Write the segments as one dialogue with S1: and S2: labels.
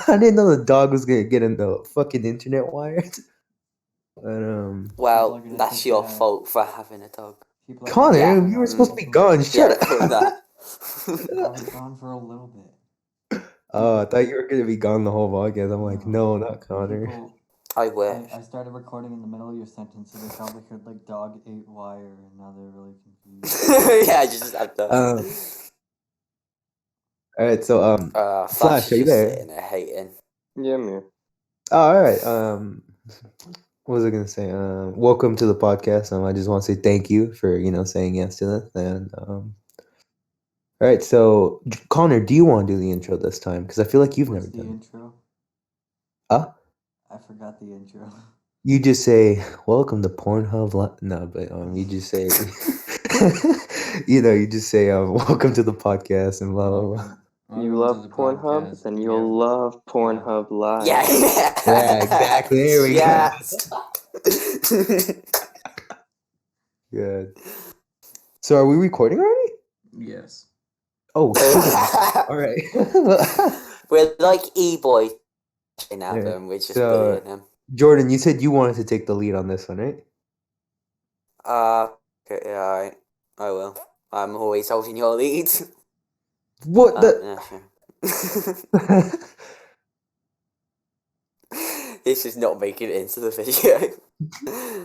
S1: I didn't know the dog was gonna get in the fucking internet wires. But
S2: Well, that's your fault for having a dog.
S1: Connor,
S2: Yeah.
S1: you were supposed to be gone. Shut
S2: Yeah,
S1: up.
S2: that.
S3: I was gone for a little bit.
S1: Oh, I thought you were gonna be gone the whole podcast. I'm like, no, not Connor.
S3: People,
S2: I wish.
S3: I started recording in the middle of your sentence, so they probably heard like dog ate wire, and now they're really confused.
S2: Yeah, I just had that.
S1: All right, so
S2: Flash
S1: are
S2: is
S1: you
S2: just
S1: there?
S2: sitting there hating.
S4: Yeah, I'm here.
S1: Oh, all right. What was I gonna say? Welcome to the podcast. I just want to say thank you for saying yes to this. And all right, so Connor, do you want to do the intro this time? Because I feel like you've
S3: What's
S1: never
S3: the
S1: done it.
S3: intro?
S1: Huh?
S3: I forgot the intro.
S1: You just say welcome to Pornhub. No, but you just say, you just say welcome to the podcast and blah blah blah.
S4: You love Pornhub, then you'll love Pornhub Live.
S2: Yeah.
S1: Yeah, exactly. There we
S2: Yes.
S1: Good. So are we recording already?
S3: Yes.
S1: Oh, all right.
S2: We're like e-boys in
S1: Yeah.
S2: them. We're just
S1: So-
S2: bullying them.
S1: Jordan, you said you wanted to take the lead on this one, right?
S2: Okay, yeah, alright. I will. I'm always holding your lead.
S1: What the?
S2: Yeah, sure. This is not making it into the video.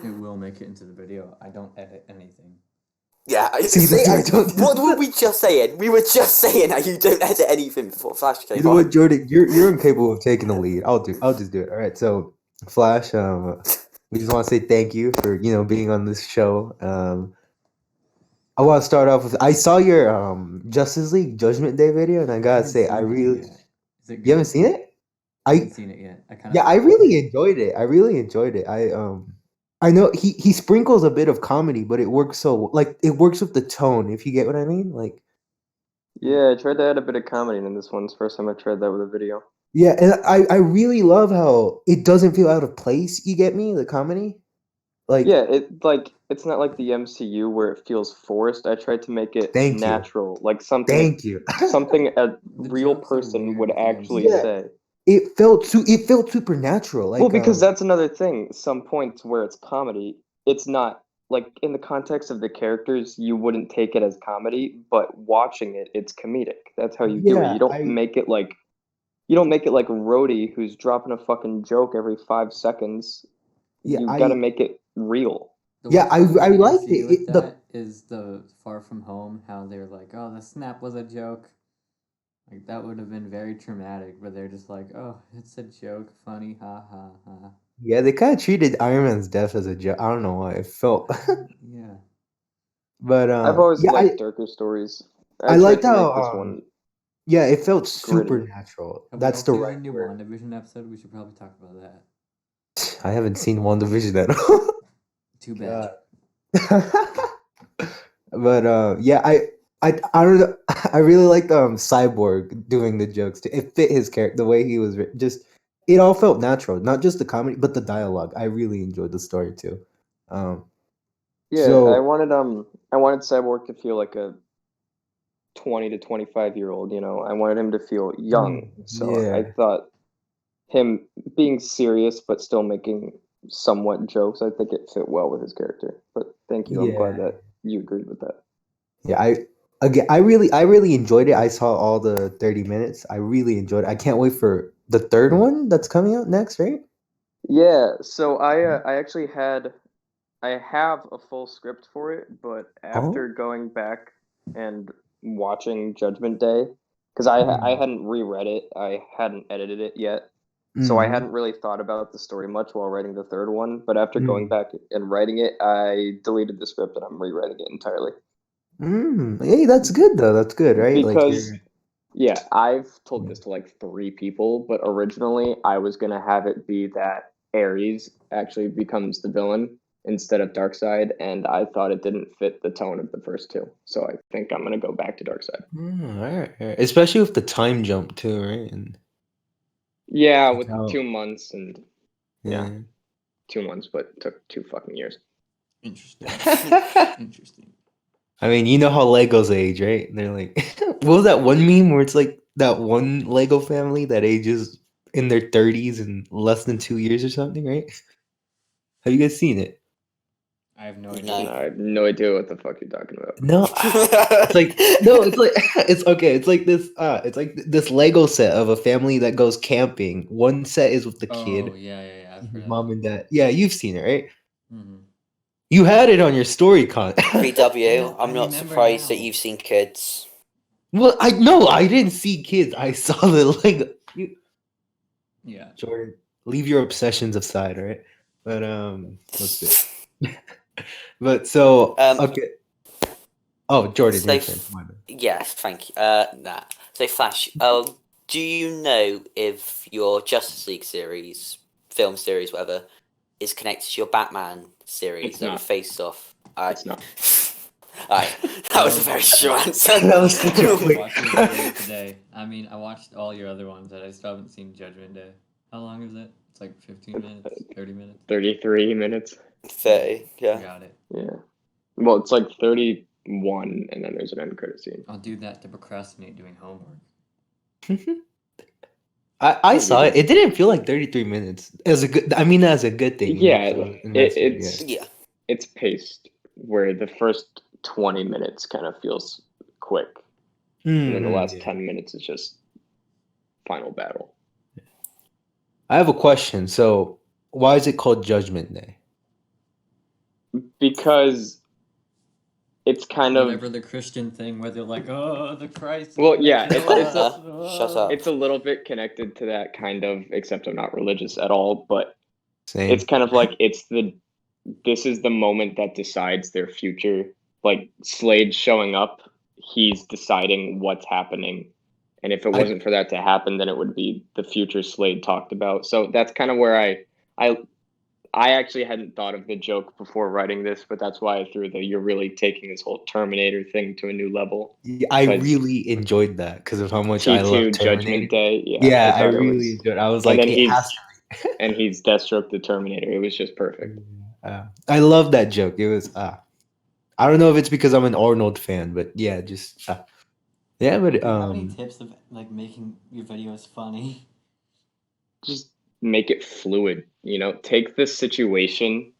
S3: It will make it into the video. I don't edit anything.
S2: Yeah,
S1: See,
S2: what were we just saying? We were just saying how you don't edit anything before Flash came
S1: You know
S2: on.
S1: what, Jordan? You're incapable of taking the lead. I'll just do it. All right. So, Flash, we just want to say thank you for being on this show. I want to start off with I saw your Justice League Judgment Day video, and I gotta say
S3: Is it
S1: you
S3: good?
S1: haven't seen it?
S3: I haven't seen it yet.
S1: I really enjoyed it. I know he sprinkles a bit of comedy, but it works it works with the tone, if you get what I mean. Like,
S4: Yeah, I tried to add a bit of comedy in this one. It's the first time I tried that with a video.
S1: yeah, and I really love how it doesn't feel out of place. You get me? The comedy, like,
S4: Yeah, it's not like the MCU where it feels forced. I tried to make it
S1: Thank you.
S4: natural, like something
S1: thank you.
S4: something a
S3: The
S4: real
S3: jokes are
S4: person
S3: weird
S4: would
S3: at the
S4: actually
S3: MCU.
S4: say.
S1: It felt supernatural. Like,
S4: Well, because that's another thing. Some points where it's comedy, it's not like in the context of the characters, you wouldn't take it as comedy, but watching it, it's comedic. That's how you do it.
S1: Yeah,
S4: You don't make it like Rhodey, who's dropping a fucking joke every 5 seconds.
S1: Yeah,
S4: You've got to make it real.
S3: The
S1: Yeah,
S3: worst part
S1: I
S3: with the
S1: liked
S3: MCU
S1: it.
S3: with
S1: It- the-
S3: that is the Far From Home, how they're like, oh, the snap was a joke. Like, that would have been very traumatic, but they're just like, oh, it's a joke, funny, ha ha ha.
S1: yeah, they kind of treated Iron Man's death as a joke. I don't know why it felt,
S3: Yeah.
S1: but
S4: I've always
S1: yeah,
S4: liked darker stories.
S1: I
S4: tried
S1: liked
S4: to make
S1: how
S4: this one.
S1: yeah, it felt
S4: Gritty.
S1: supernatural.
S3: Have
S1: That's
S3: we
S1: the
S3: all seen
S1: right
S3: the new
S1: word.
S3: WandaVision episode? We should probably talk about that.
S1: I haven't seen WandaVision at all.
S3: Too bad.
S1: But yeah, I don't know. I really liked Cyborg doing the jokes too. It fit his character, the way he was just. It all felt natural, not just the comedy, but the dialogue. I really enjoyed the story too.
S4: Yeah,
S1: So-
S4: I wanted Cyborg to feel like a 20 to 25-year-old, I wanted him to feel young. So
S1: yeah.
S4: I thought him being serious but still making somewhat jokes, I think it fit well with his character. But thank you. I'm glad
S1: Yeah.
S4: that you agreed with that.
S1: Yeah, I really enjoyed it. I saw all the 30 minutes. I really enjoyed it. I can't wait for the third one that's coming out next, right?
S4: Yeah, so I actually I have a full script for it, but after going back and watching Judgment Day, because I hadn't reread it, I hadn't edited it yet, so I hadn't really thought about the story much while writing the third one. But after going back and writing it, I deleted the script and I'm rewriting it entirely.
S1: Hey, that's good though. That's good, right?
S4: Because yeah, I've told this to like 3 people, but originally I was gonna have it be that Ares actually becomes the villain instead of Darkseid, and I thought it didn't fit the tone of the first 2. So I think I'm gonna go back to Darkseid.
S1: All right. Especially with the time jump too, right? And
S4: Yeah, with
S1: how-
S4: 2 months and yeah, 2 months, but took 2 fucking years.
S3: Interesting. Interesting.
S1: I mean, you know how Legos age, right? They're like, what was that one meme where it's like that one Lego family that ages in their 30s in less than 2 years or something, right? Have you guys seen it?
S3: I have no idea.
S2: No.
S4: No, I have no idea what the fuck you're talking about.
S1: No, it's like no, it's like it's okay. It's like this Lego set of a family that goes camping. One set is with the
S3: Oh
S1: kid,
S3: yeah. I've
S1: his
S3: heard of
S1: mom
S3: it.
S1: and dad. Yeah, you've seen it, right?
S3: Mhm.
S1: You had it on your story con.
S2: VW,
S3: I
S2: I'm not
S3: remember
S2: surprised that
S3: now.
S2: you've seen kids.
S1: Well, I didn't see kids. I saw the Lego.
S3: Yeah.
S1: Jordan, leave your obsessions aside, right? But let's see. But so
S2: Um,
S1: okay. Oh, Jordan,
S2: so
S1: your turn. My bad.
S2: yes, thank you. Nah. So Flash, do you know if your Justice League series, film series, whatever, is connected to your Batman series
S4: It's
S2: that were
S4: not.
S2: faced off?
S4: It's not.
S2: Alright, that was a very short answer.
S1: That was such a
S3: I
S1: quick.
S3: watched your video today. I mean, I watched all your other ones, but I still haven't seen Judgment Day. How long is it? It's like 15 minutes, 30 minutes.
S4: 33 minutes.
S2: 30, yeah.
S3: Got it.
S4: Yeah. Well, it's like 31, and then there's an end credit scene.
S3: I'll do that to procrastinate doing homework.
S1: I saw it. It didn't feel like 33 minutes. As a good, I mean, as a good thing. You know,
S4: Yeah,
S1: so investment,
S4: it's
S2: Yeah.
S4: it's paced where the first 20 minutes kind of feels quick, and then the last 10 minutes is just final battle.
S1: I have a question. So, why is it called Judgment Day?
S4: Because it's kind of
S3: Whatever the Christian thing where they're like, oh, the Christ. is
S4: Well,
S3: gonna
S4: yeah,
S3: kill
S4: it's
S3: us."
S2: Shut up.
S4: it's a little bit connected to that kind of, except I'm not religious at all, but
S1: Same.
S4: it's kind of like this is the moment that decides their future. Like Slade showing up, he's deciding what's happening. And if it
S1: I-
S4: wasn't for that to happen, then it would be the future Slade talked about. So that's kind of where I actually hadn't thought of the joke before writing this, but that's why I threw the "you're really taking this whole Terminator thing to a new level."
S1: I
S4: 'Cause
S1: really enjoyed that because of how much I love
S4: T2
S1: Terminator.
S4: Judgment Day. Yeah,
S1: Yeah, I
S4: thought it
S1: really
S4: was.
S1: enjoyed. I was
S4: And
S1: like,
S4: then
S1: it has
S4: and he's Deathstroke the Terminator. It was just perfect.
S1: I love that joke. It was I don't know if it's because I'm an Arnold fan, but yeah, just yeah, but
S3: Do you have any tips of like making your videos funny?
S4: Just make it fluid. Take this situation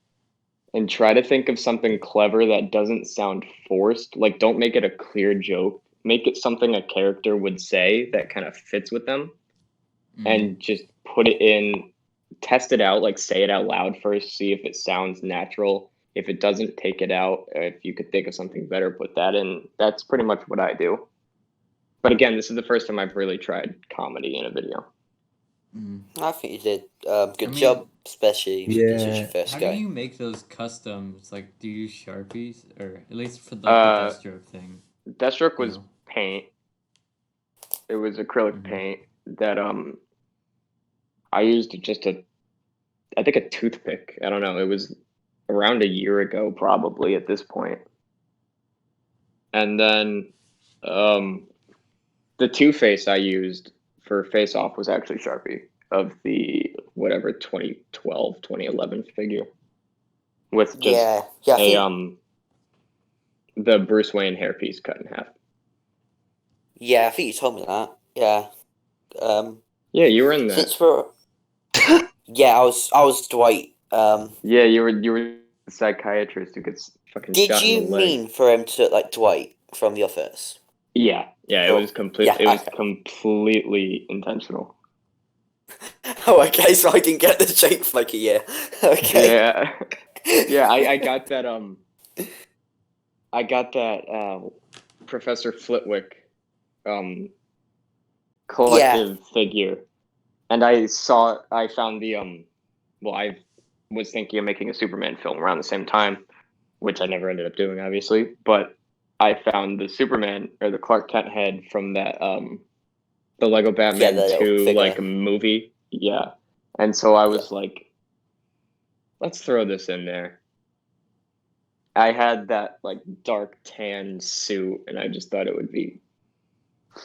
S4: and try to think of something clever that doesn't sound forced. Like, don't make it a clear joke. Make it something a character would say that kind of fits with them, and just put it in. Test it out. Like, say it out loud first. See if it sounds natural. If it doesn't, take it out. If you could think of something better, put that in. That's pretty much what I do. But again, this is the first time I've really tried comedy in a video.
S2: I think you did good
S3: I mean,
S2: job, especially this was your
S1: yeah.
S2: first
S3: How
S2: go.
S3: do you make those customs? Like, do you use Sharpies? Or at least for the Deathstroke thing?
S4: Deathstroke was
S3: No.
S4: paint. It was acrylic
S3: Mhm.
S4: paint that I used I think a toothpick. I don't know. It was around a year ago, probably at this point. And then the Two-Face I used for Face Off was actually Sharpie of the whatever 2012, 2011 figure with just
S2: Yeah, I think,
S4: the Bruce Wayne hairpiece cut in half.
S2: yeah, I think you told me that. Yeah.
S4: Yeah, you were in that.
S2: Since we're yeah, I was Dwight.
S4: Yeah, you were the psychiatrist who gets fucking
S2: Did
S4: shot in
S2: you
S4: the leg.
S2: mean for him to look like Dwight from The Office?
S4: Yeah, it
S2: Oh,
S4: was complete.
S2: yeah,
S4: It was
S2: okay.
S4: completely intentional.
S2: Oh, okay, so I didn't get the shape for like a year. Okay.
S4: Yeah, yeah. I got that. I got that. Professor Flitwick, collective figure, and I found the. Well, I was thinking of making a Superman film around the same time, which I never ended up doing, obviously. But I found the Superman or the Clark Kent head from that the Lego
S2: Yeah,
S4: Batman
S2: the little
S4: 2
S2: figure.
S4: like movie. Yeah. And so I was like, let's throw this in there. I had that like dark tan suit and I just thought it would be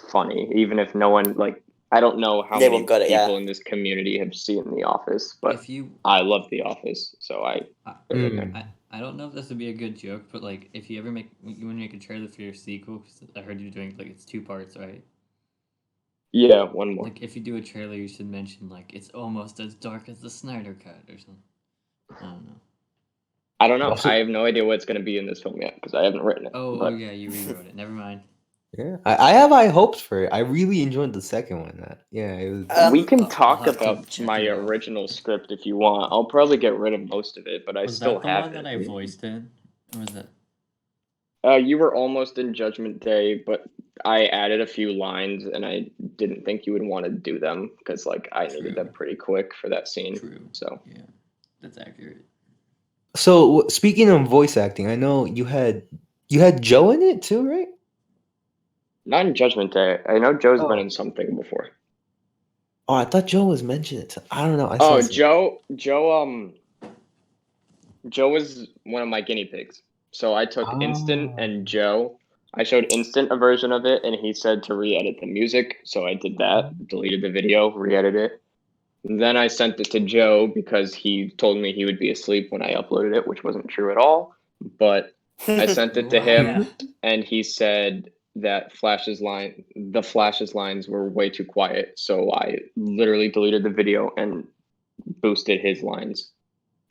S4: funny, even if no one like I don't know how
S2: No
S4: many
S2: one got it,
S4: people
S2: yeah.
S4: in this community have seen The Office, but
S3: If you,
S4: I love The Office, so I threw it in there.
S3: I don't know if this would be a good joke, but like, if you ever when you make a trailer for your sequel, 'cause I heard you're doing like it's 2 parts, right?
S4: Yeah, one more.
S3: Like, if you do a trailer, you should mention, like, it's almost as dark as the Snyder Cut or something. I don't know.
S4: I don't know.
S1: Also-
S4: I have no idea what's going to be in this film yet because I haven't written it.
S3: Oh,
S4: but
S3: yeah, you rewrote it. Never mind.
S1: Yeah, I have high hopes for it. I really enjoyed the second one. Yeah, it was.
S4: we can
S3: I'll
S4: talk
S3: have to
S4: about
S3: check
S4: my
S3: it out.
S4: original script if you want. I'll probably get rid of most of it, but I
S3: Was
S4: still
S3: that the
S4: have
S3: one
S4: it.
S3: that I voiced in? Or was that...
S4: You were almost in Judgment Day, but I added a few lines, and I didn't think you would want to do them because, like, I needed
S3: True.
S4: them pretty quick for that scene.
S3: True.
S4: So
S3: Yeah, that's accurate.
S1: So speaking of voice acting, I know you had Joe in it too, right?
S4: not in Judgment Day. I know Joe's been
S1: Oh.
S4: in something before.
S1: Oh, I thought Joe was mentioned. I don't know. I saw
S4: Oh,
S1: some-
S4: Joe was one of my guinea pigs. So I took Instant
S1: Ah.
S4: and Joe. I showed Instant a version of it, and he said to re-edit the music. So I did that, deleted the video, re-edited it. And then I sent it to Joe because he told me he would be asleep when I uploaded it, which wasn't true at all. But I sent it to
S3: Wow.
S4: him, and he said that the Flash's lines were way too quiet. So I literally deleted the video and boosted his lines,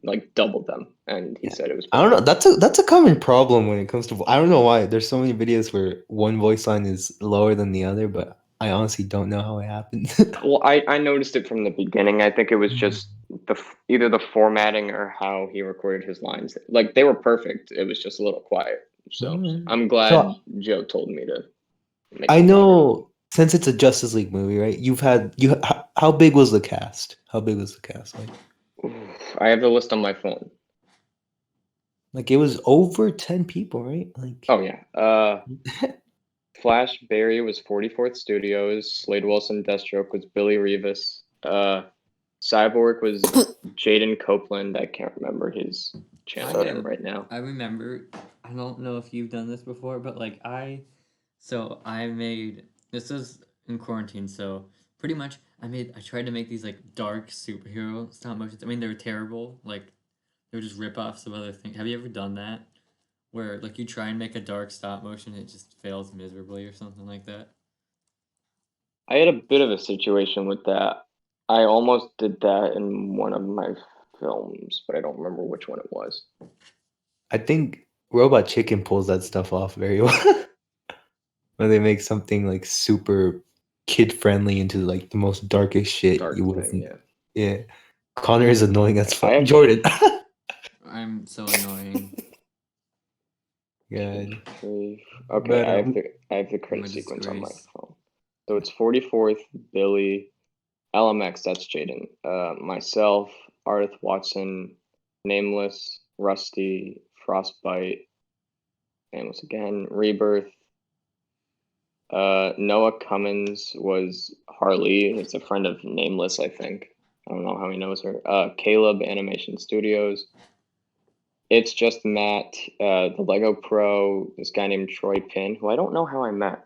S4: like doubled them, and he said it was.
S1: I don't know. That's a common problem when it comes to. I don't know why. There's so many videos where one voice line is lower than the other, but I honestly don't know how it happened.
S4: Well, I noticed it from the beginning. I think it was just either the formatting or how he recorded his lines. Like, they were perfect. It was just a little quiet. So
S1: Alright.
S4: I'm glad
S1: So-
S4: Joe told me to make
S1: I
S4: it
S1: know since it's a Justice League movie, right? How big was the cast? How big was the cast?
S4: louder. I have the list on my phone.
S1: Like it was over 10 people, right? Like
S4: Oh yeah. Flash Barry was 44th Studios. Slade Wilson Deathstroke was Billy Rivas. Cyborg was Jaden Copeland. I can't remember his channel name right now.
S3: I remember, I don't know if you've done this before, but like I made, this was in quarantine, so pretty much I tried to make these like dark superhero stop motions. I mean, they were terrible, like they were just rip-offs of other things. Have you ever done that? Where like you try and make a dark stop motion, it just fails miserably or something like that?
S4: I had a bit of a situation with that. I almost did that in one of my films, but I don't remember which one it was.
S1: I think Robot Chicken pulls that stuff off very well. When they make something like super kid friendly into like the most darkest shit
S4: Dark
S1: you would
S4: thing,
S1: have.
S4: yeah.
S1: Yeah. Connor is annoying as
S4: I
S1: fuck.
S4: have-
S1: Jordan.
S3: I'm so annoying.
S1: God.
S4: Okay,
S1: But,
S4: I have the
S3: I'm
S4: credit
S3: a
S4: sequence on my
S3: disgrace.
S4: phone. So it's 44th, Billy, LMX, that's Jaden. Myself, Arth Watson, Nameless, Rusty, Frostbite, Nameless again, Rebirth. Noah Cummins was Harley. It's a friend of Nameless, I think. I don't know how he knows her. Caleb Animation Studios. It's just Matt, the Lego Pro, this guy named Troy Pin, who I don't know how I met.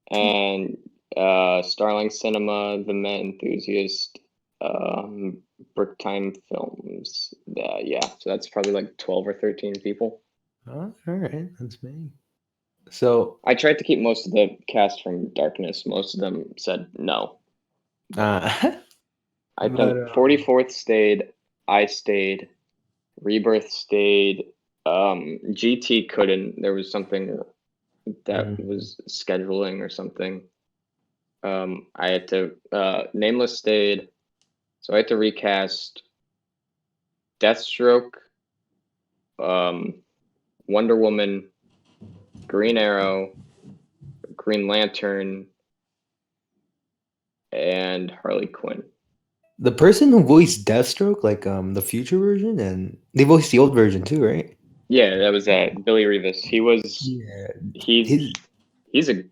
S4: And Starling Cinema, The Met Enthusiast, Brick Time Films. Yeah, so that's probably like 12 or 13 people.
S1: Oh, all right. That's me. So,
S4: I tried to keep most of the cast from Darkness. Most of them said no. I
S1: But,
S4: think 44th stayed, I stayed, Rebirth stayed, GT couldn't. There was something that was scheduling or something. I had to Nameless stayed, so I had to recast Deathstroke, Wonder Woman, Green Arrow, Green Lantern, and Harley Quinn.
S1: the person who voiced Deathstroke, like the future version, and they voiced the old version too, right?
S4: Yeah, that was Billy Rivas. He was
S1: Yeah.
S4: he's a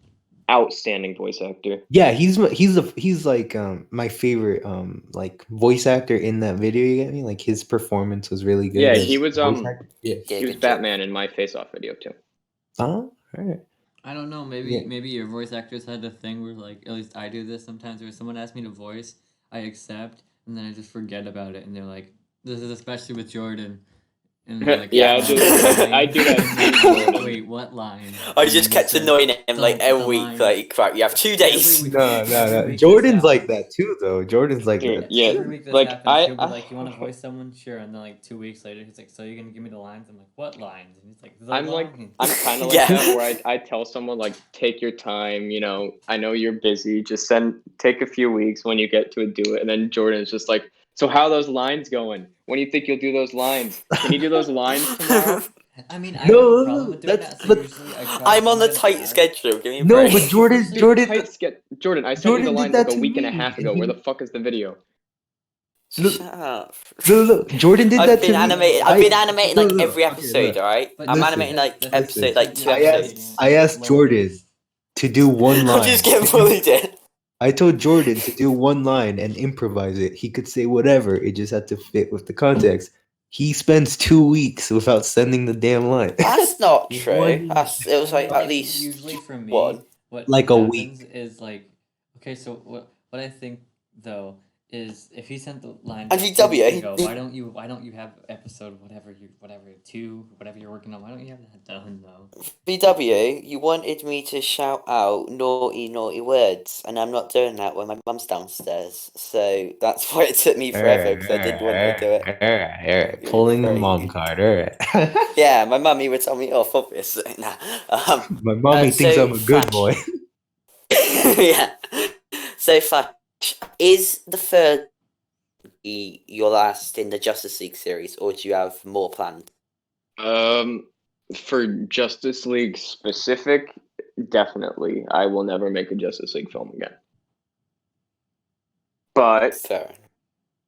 S4: outstanding voice actor.
S1: Yeah, he's like my favorite like voice actor in that video, you get me? Like his performance was really good.
S4: Yeah,
S1: as
S4: he was
S1: voice actor. Yeah.
S4: he was
S2: good job.
S4: Batman in my Face Off video too.
S1: Oh, all right.
S3: I don't know.
S1: Yeah.
S3: Maybe your voice actors had a thing where, like, at least I do this sometimes, where someone asks me to voice, I accept, and then I just forget about it, and they're like, "This is especially with Jordan," And like,
S4: Yeah,
S2: I do that-
S4: I do that
S3: and
S4: too,
S3: like,
S4: Jordan.
S3: wait, what line?
S2: I
S3: And
S2: just
S3: then
S2: kept
S3: said,
S2: annoying him like
S3: "The
S2: every week.
S3: line-
S2: Like, right, you have 2 days.
S3: Every week-
S1: No,
S3: every week this
S1: Jordan's like
S3: happens.
S1: that too, though. Jordan's like
S4: Dude,
S1: that.
S4: yeah,
S3: Every week this
S4: like,
S3: happens, he'll be like, "You want to voice someone? Sure." And then like 2 weeks later, he's like, "So you're gonna give me the lines?" I'm like, "What lines?" And he's like, "The
S4: I'm
S3: line."
S4: kind of like
S2: Yeah.
S4: that, where I tell someone like, take your time. You know, I know you're busy. Just take a few weeks. When you get to it, do it. And then Jordan's just like, so how are those lines going? When do you think you'll do those lines? Can you do those lines tomorrow?
S3: I mean, I
S1: No,
S3: have a problem with doing
S1: that's-
S3: that. So
S1: but-
S3: usually I try.
S2: I'm on
S3: I'm
S2: the
S3: gonna
S2: tight
S3: add-
S2: schedule. Give me a
S1: No,
S2: break.
S1: but Jordan,
S3: Usually-
S1: Jordan,
S4: Jordan, I sent
S1: Jordan
S4: you the
S1: did
S4: lines
S1: that
S4: like a
S1: to
S4: week and a
S1: me,
S4: half
S1: and
S4: ago.
S1: he-
S4: Where the fuck is the video?
S1: Look,
S2: Shut up.
S1: look, Jordan did
S2: I've
S1: that
S2: been
S1: to me.
S2: animating.
S1: I-
S2: I've been animating
S1: no,
S2: like
S1: no,
S2: every
S1: okay,
S2: episode.
S1: look.
S2: All right,
S3: But
S2: I'm
S1: listen,
S2: animating like
S3: that's-
S2: episode, like 2
S1: I
S2: episodes.
S1: asked Jordan to do one
S2: I'm
S1: line.
S2: just getting bullied in.
S1: I told Jordan to do one line and improvise it. He could say whatever. It just had to fit with the context. He spends 2 weeks without sending the damn line.
S2: That's not true.
S1: One-
S2: It was like
S3: Okay,
S2: at least
S3: usually for me,
S2: one.
S3: what
S1: Like a
S3: happens is like, okay, so what I think though is if he sent the line
S2: And
S3: like 2
S2: VW,
S3: weeks ago, why don't you have episode whatever 2 whatever you're working on? Why don't you have that done though?
S2: VW, you wanted me to shout out naughty words, and I'm not doing that when my mum's downstairs. So that's why it took me forever, because I didn't want to do it.
S1: Alright. Pulling the mom card. Alright.
S2: Yeah, my mummy would tell me off, obviously. Nah.
S1: My mommy thinks
S2: so
S1: I'm a good
S2: Flash.
S1: boy.
S2: Yeah. So Flash, is the third your last in the Justice League series, or do you have more planned?
S4: For Justice League specific, definitely, I will never make a Justice League film again. But
S2: Fair.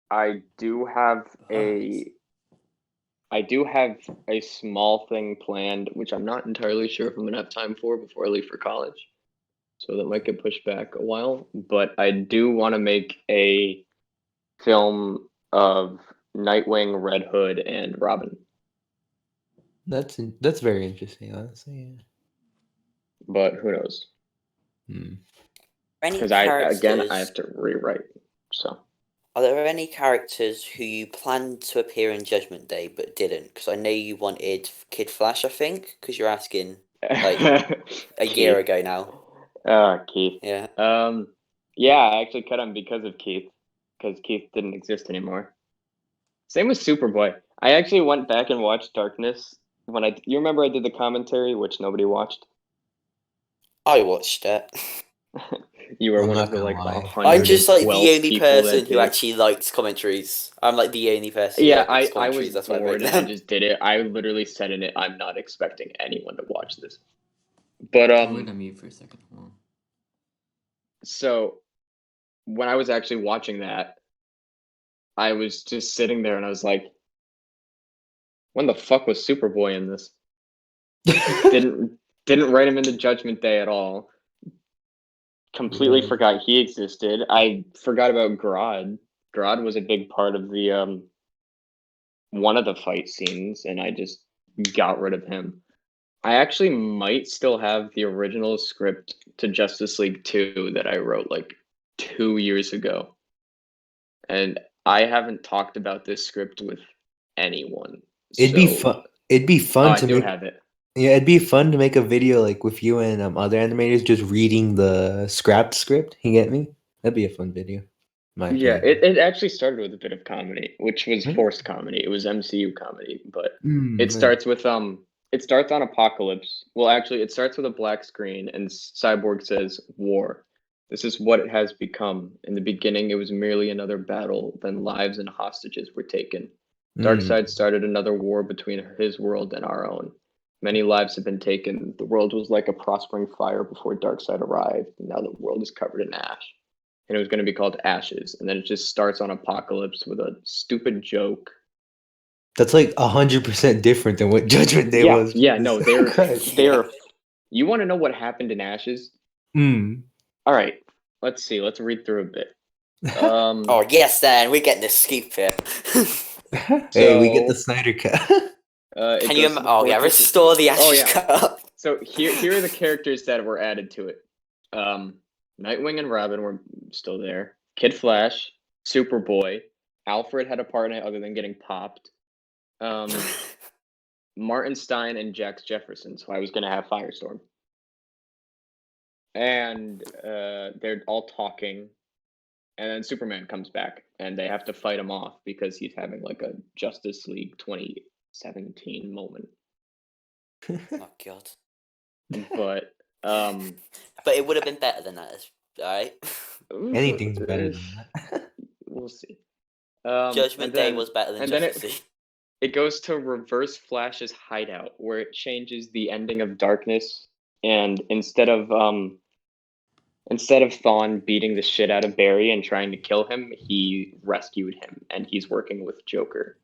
S4: I do have a small thing planned, which I'm not entirely sure if I'm gonna have time for before I leave for college. So that might get pushed back a while. But I do want to make a film of Nightwing, Red Hood, and Robin.
S1: That's very interesting, honestly.
S4: But who knows?
S1: Hmm.
S2: Any
S4: Because
S2: characters?
S4: I have to rewrite. So
S2: Are there any characters who you planned to appear in Judgment Day but didn't? Because I know you wanted Kid Flash, I think, because you're asking like a year ago now.
S4: Keith.
S2: Yeah.
S4: Yeah, I actually cut him because of Keith, because Keith didn't exist anymore. Same with Superboy. I actually went back and watched Darkness when you remember I did the commentary, which nobody watched.
S2: I watched it.
S4: You were
S1: I'm
S4: one
S1: not
S4: of the
S1: gonna
S4: like
S1: lie.
S2: I'm just like the
S4: 112
S2: only
S4: people
S2: person
S4: that
S2: who
S4: did.
S2: actually likes commentaries. I'm like the only person.
S4: Yeah,
S2: who likes
S4: I
S2: commentaries.
S4: was
S2: That's why I
S4: bored
S2: made
S4: and I
S2: them.
S4: just did it. I literally said in it, I'm not expecting anyone to watch this. But
S3: Wait on mute for a second. Hold on.
S4: So when I was actually watching that, I was just sitting there and I was like, when the fuck was Superboy in this? Didn't write him into Judgment Day at all. Completely
S1: Yeah.
S4: forgot he existed. I forgot about Grodd. Grodd was a big part of the one of the fight scenes, and I just got rid of him. I actually might still have the original script to Justice League 2 that I wrote like 2 years ago. And I haven't talked about this script with anyone.
S1: It'd be
S4: So-
S1: fun. It'd be
S4: Oh,
S1: fun
S4: I
S1: to
S4: do
S1: make.
S4: have it.
S1: Yeah, it'd be fun to make a video like with you and other animators just reading the scrapped script. You get me? That'd be a fun video. in my
S4: Yeah,
S1: opinion.
S4: it actually started with a bit of comedy, which was
S1: Hmm.
S4: forced comedy. It was MCU comedy, but
S1: Mm,
S4: it
S1: yeah.
S4: starts with it starts on Apocalypse. Well, actually, it starts with a black screen and Cyborg says war. This is what it has become. In the beginning, it was merely another battle, then lives and hostages were taken.
S1: Mm.
S4: Darkseid started another war between his world and our own. Many lives have been taken. The world was like a prospering fire before Darkseid arrived, and now the world is covered in ash. And it was going to be called Ashes, and then it just starts on Apocalypse with a stupid joke.
S1: That's like 100% different than what Judgment Day was.
S4: Yeah, no,
S1: Christ.
S4: they're. You want to know what happened in Ashes?
S1: Mm.
S4: All right, let's see. Let's read through a bit.
S2: Oh yes, then we're getting the scoop here.
S1: Hey, we get the
S4: So-
S1: Snyder cut.
S4: It
S2: Can you?
S4: goes to the
S2: Oh yeah,
S4: fortress-
S2: restore the Ashes
S4: Oh, yeah.
S2: Cup.
S4: So here are the characters that were added to it. Nightwing and Robin were still there. Kid Flash, Superboy, Alfred had a part in it other than getting popped. Martin Stein and Jax Jefferson, so I was going to have Firestorm. And they're all talking, and then Superman comes back, and they have to fight him off because he's having like a Justice League 2017 moment.
S2: Oh God.
S4: But
S2: But it would have been better than that, right?
S1: Anything's better than that.
S4: We'll see.
S2: Judgment Day was better than Justice League.
S4: It goes to Reverse Flash's hideout, where it changes the ending of Darkness, and instead of Thawne beating the shit out of Barry and trying to kill him, he rescued him, and he's working with Joker.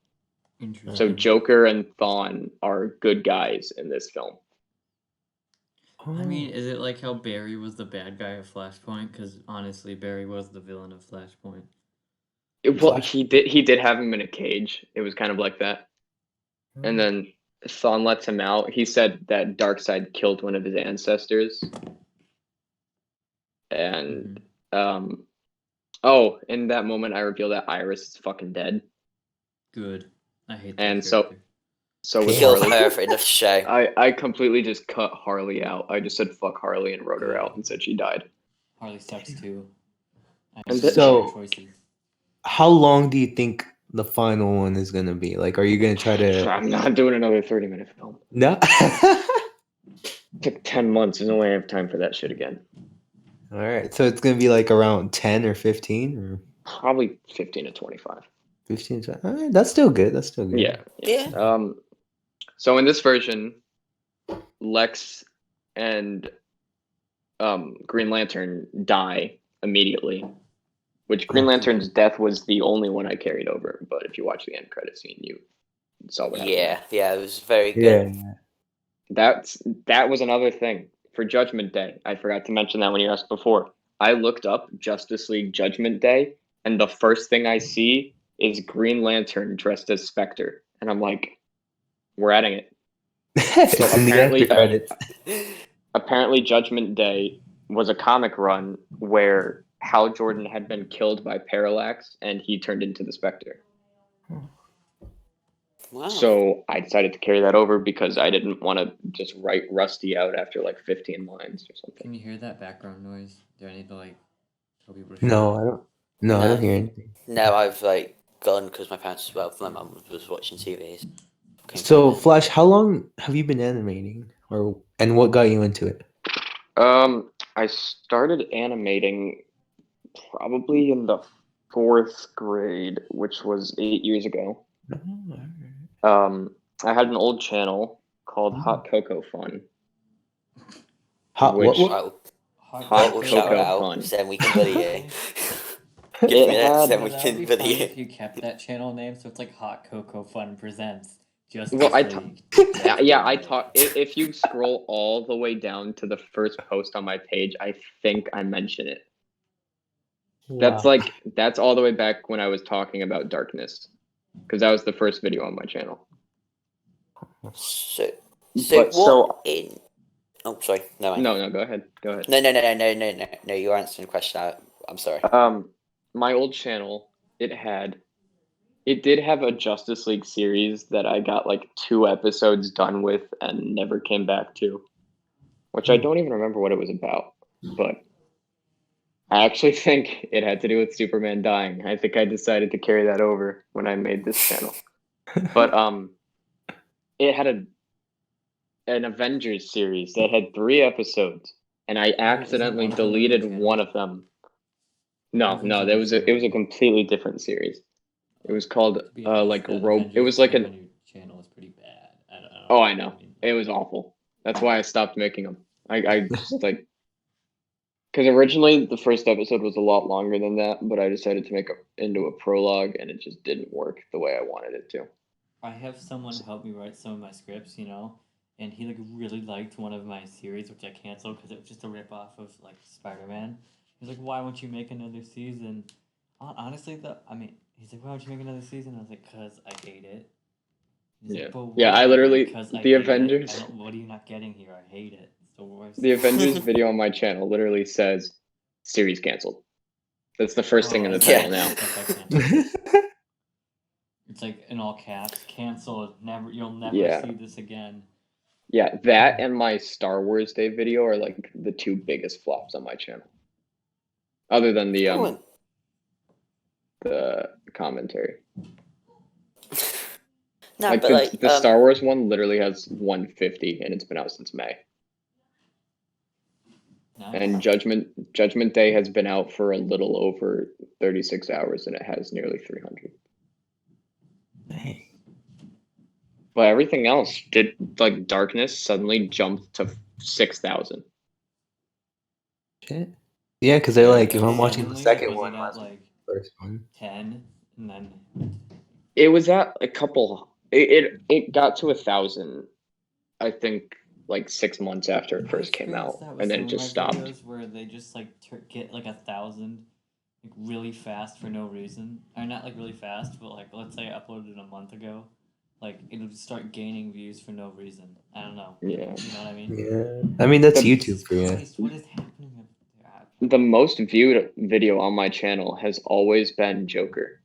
S3: Interesting.
S4: So Joker and Thawne are good guys in this film.
S3: I mean, is it like how Barry was the bad guy of Flashpoint? Because honestly, Barry was the villain of Flashpoint.
S4: He did have him in a cage. It was kind of like that. And then Thawne lets him out. He said that Darkseid killed one of his ancestors. And in that moment I reveal that Iris is fucking dead.
S3: Good. I hate that
S4: And
S3: character.
S4: so with
S2: Kill
S4: Harley,
S2: her for enough show.
S4: I completely just cut Harley out. I just said fuck Harley and wrote her out and said she died.
S3: Harley sucks too.
S1: How long do you think the final one is gonna be? Like, are you gonna try to?
S4: I'm not doing another 30-minute film.
S1: No.
S4: It took 10 months. There's no way I have time for that shit again.
S1: All right, so it's gonna be like around 10 or 15 or
S4: Probably 15 to 25.
S1: 15. All right, that's still good. That's still good.
S4: Yeah. So in this version, Lex and Green Lantern die immediately, which Green Lantern's death was the only one I carried over. But if you watch the end credit scene, you saw what happened.
S2: Yeah, it was very good.
S1: Yeah.
S4: That was another thing for Judgment Day. I forgot to mention that when you asked before. I looked up Justice League Judgment Day, and the first thing I see is Green Lantern dressed as Spectre, and I'm like, we're adding it. So apparently Judgment Day was a comic run where Hal Jordan had been killed by Parallax, and he turned into the Spectre.
S2: Wow.
S4: So I decided to carry that over because I didn't want to just write Rusty out after like 15 lines or something.
S3: Can you hear that background noise? Do I need to like tell people to shut
S1: No,
S3: up?
S1: I don't. No, I don't hear anything.
S2: No, I've like gone because my parents, my mum was watching TVs.
S1: So, Flash, how long have you been animating, and what got you into it?
S4: I started animating probably in the 4th grade, which was 8 years ago. I had an old channel called Hot Cocoa Fun.
S1: Hot Cocoa
S4: Fun.
S2: Then we can bully you.
S3: Then we can bully you. If you kept that channel name, so it's like Hot Cocoa Fun presents. If
S4: you scroll all the way down to the first post on my page, I think I mention it. Wow. That's all the way back when I was talking about Darkness, because that was the first video on my channel.
S2: Oh, sorry. No,
S4: go ahead.
S2: No, you're answering the question. I'm sorry.
S4: My old channel, it did have a Justice League series that I got like 2 episodes done with and never came back to, which I don't even remember what it was about, but I actually think it had to do with Superman dying. I think I decided to carry that over when I made this channel. But it had an Avengers series that had 3 episodes, and I accidentally deleted one of them. No, it was a completely different series. It was called it was like a
S3: channel is pretty bad. I don't know.
S4: Oh, I know. It was awful. That's why I stopped making them. I just like, because originally the first episode was a lot longer than that, but I decided to make it into a prologue, and it just didn't work the way I wanted it to.
S3: I have someone help me write some of my scripts, and he like really liked one of my series, which I canceled because it was just a rip off of like Spider-Man. He's like, "Why won't you make another season?" Honestly, he's like, "Why won't you make another season?" I was like, "Cause I hate it."
S4: I literally the Avengers.
S3: What are you not getting here? I hate it. It's the worst.
S4: The Avengers video on my channel literally says series canceled. That's the first thing in the title now.
S3: It's like in all caps, canceled. Never, you'll never
S4: Yeah.
S3: see this again.
S4: Yeah, that and my Star Wars Day video are like the two biggest flops on my channel. Other than the commentary.
S2: No,
S4: Like
S2: but
S4: the Star Wars one literally has 150 and it's been out since May.
S3: Nice.
S4: And Judgment Day has been out for a little over 36 hours and it has nearly 300.
S1: Dang.
S4: But everything else did, like Darkness suddenly jumped to 6,000.
S1: Shit. Yeah, because they're like, if I'm watching the
S3: Suddenly,
S1: second
S3: was
S1: one,
S3: it
S1: might
S3: at
S1: as well
S3: like
S1: be the first one.
S3: 10 and then
S4: It was at a couple. It got to 1,000. I think like 6 months after it first came out, and then it just stopped.
S3: videos where they just like get like 1,000 like really fast for no reason, or not like really fast, but like let's say I uploaded a month ago, like it'll just start gaining views for no reason. I don't know.
S4: Yeah.
S3: You know what I mean?
S1: Yeah. I mean, that's YouTube
S3: Jesus
S1: for you.
S3: Christ, what is happening?
S4: The most viewed video on my channel has always been Joker,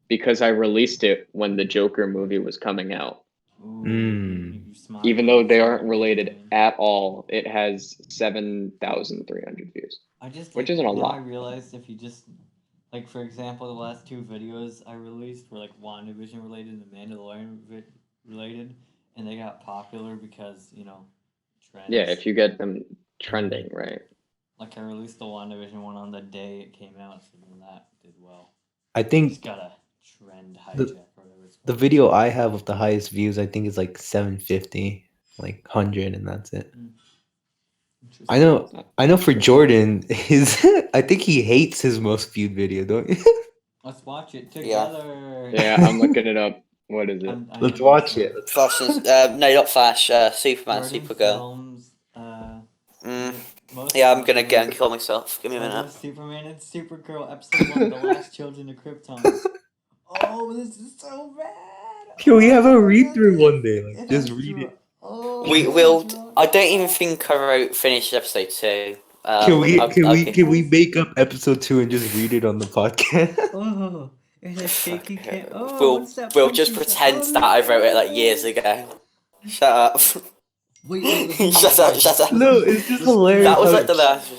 S4: because I released it when the Joker movie was coming out.
S3: Ooh, you smart.
S4: Even though they aren't
S3: Smart
S4: related
S3: man.
S4: at all, it has 7,300 views.
S3: I just
S4: which isn't a
S3: now
S4: lot.
S3: I realized if you just like, for example, the last two videos I released were like WandaVision related and Mandalorian related, and they got popular because trends.
S4: Yeah, if you get them trending, right?
S3: Like I released the WandaVision one on the day it came out, so then that did well.
S1: I think
S3: Just got a trend hijack or whatever it's
S1: the
S3: called.
S1: video I have with the highest views, I think, is like 750, like 100, and that's it. I know for Jordan, I think he hates his most viewed video, don't you?
S3: Let's watch it together.
S4: Yeah, I'm looking it up. What is it?
S1: Let's watch it.
S2: Flash is, no, not Flash. Superman,
S3: Jordan
S2: Supergirl.
S3: Films,
S2: Yeah, I'm gonna go and kill myself. Give me a minute.
S3: Superman and Supergirl, episode 1, The Last Children of Krypton. Oh, this is so bad.
S1: Can we have a read through one day? Like, just read it.
S2: I don't even think I finished episode 2.
S1: Can we make up episode 2 and just read it on the podcast?
S3: Oh, and a shaky cam. Oh,
S2: We'll
S3: what's that?
S2: just pretend that I wrote it like years ago. Shut up.
S3: Wait.
S2: Shut up.
S1: No, it's just hilarious.
S2: That was like the last.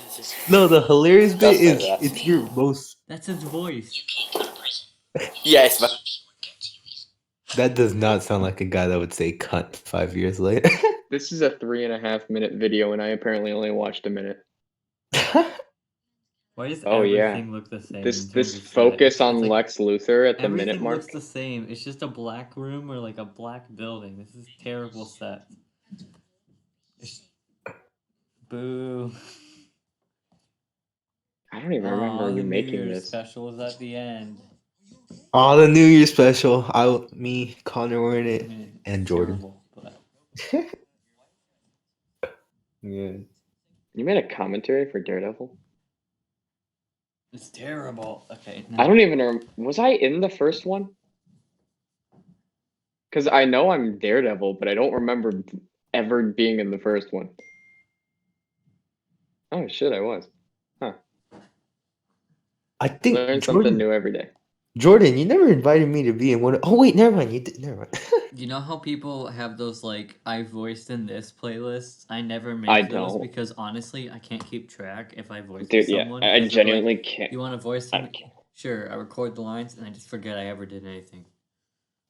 S1: No, the hilarious bit is
S2: That's
S1: it's your most.
S3: That's his voice.
S2: Yes, but
S1: That does not sound like a guy that would say cunt 5 years later.
S4: This is a 3.5 minute video, and I apparently only watched a minute.
S3: Why does
S4: Oh, yeah.
S3: everything look the same?
S4: This focus on
S3: like,
S4: Lex Luthor at the minute
S3: everything
S4: mark.
S3: looks the same. It's just a black room or like a black building. This is terrible set. Boo.
S4: I don't even remember you making this.
S3: Special is at the end.
S1: Oh, the New Year special. Me, Connor were in it, and Jordan.
S3: Terrible, but...
S1: Yeah.
S4: You made a commentary for Daredevil?
S3: It's terrible. Okay. No.
S4: I don't even know. Was I in the first one? Because I know I'm Daredevil, but I don't remember ever being in the first one. Oh, shit, I was. Huh.
S1: I think
S4: Learn something new every day.
S1: Jordan, you never invited me to be in one. Oh wait, never mind. You did. Never mind.
S3: You know how people have those like I voiced in this playlists? I never make those
S4: don't.
S3: because honestly, I can't keep track if I voice
S4: Dude,
S3: someone.
S4: I
S3: 'cause
S4: genuinely
S3: like,
S4: can't.
S3: You want to voice
S4: I
S3: him?
S4: can't.
S3: Sure, I record the lines and I just forget I ever did anything.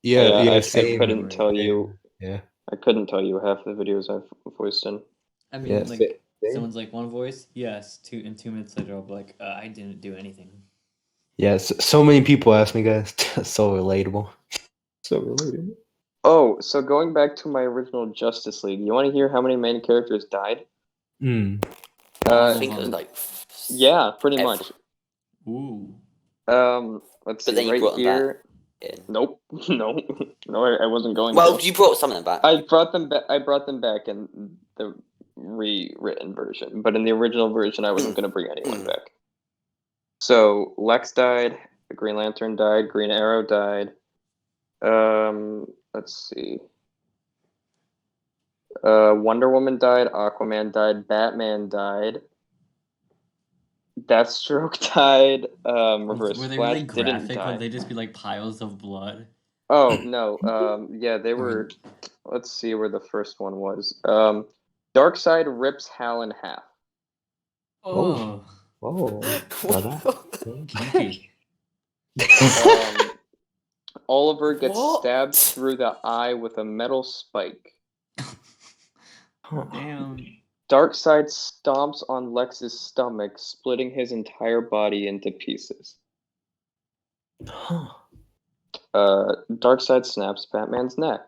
S4: I
S1: same.
S4: couldn't tell you.
S1: Yeah.
S4: I couldn't tell you half the videos I've voiced in.
S3: I mean,
S1: Yeah,
S3: like
S1: same.
S3: someone's like one voice, yes. 2 minutes later, I'll be like, I didn't do anything.
S1: Yeah. So many people ask me, guys. So relatable. So relatable.
S4: Oh, so going back to my original Justice League, you want to hear how many main characters died?
S2: I think it was like.
S4: Yeah, pretty much.
S3: Ooh.
S4: Let's
S2: But
S4: see,
S2: then you
S4: right
S2: brought them
S4: here.
S2: In.
S4: Nope, no, I wasn't going.
S2: Well,
S4: to.
S2: you brought some of them back.
S4: I brought them back. I brought them back in the rewritten version, but in the original version, I wasn't going to bring anyone back. So Lex died. The Green Lantern died. Green Arrow died. Let's see. Wonder Woman died. Aquaman died. Batman died. Deathstroke died. Reverse
S3: Were they
S4: Flash
S3: really graphic?
S4: didn't die.
S3: Would they just be like piles of blood?
S4: Oh no. Yeah, they
S3: I mean,
S4: were. Let's see where the first one was. Darkseid rips Hal in half.
S3: oh,
S1: Whoa. Now that.
S3: kinky.
S4: Oliver gets
S2: What?
S4: stabbed through the eye with a metal spike.
S1: Huh.
S3: Damn.
S4: Darkseid stomps on Lex's stomach, splitting his entire body into pieces.
S1: Huh.
S4: Darkseid snaps Batman's neck.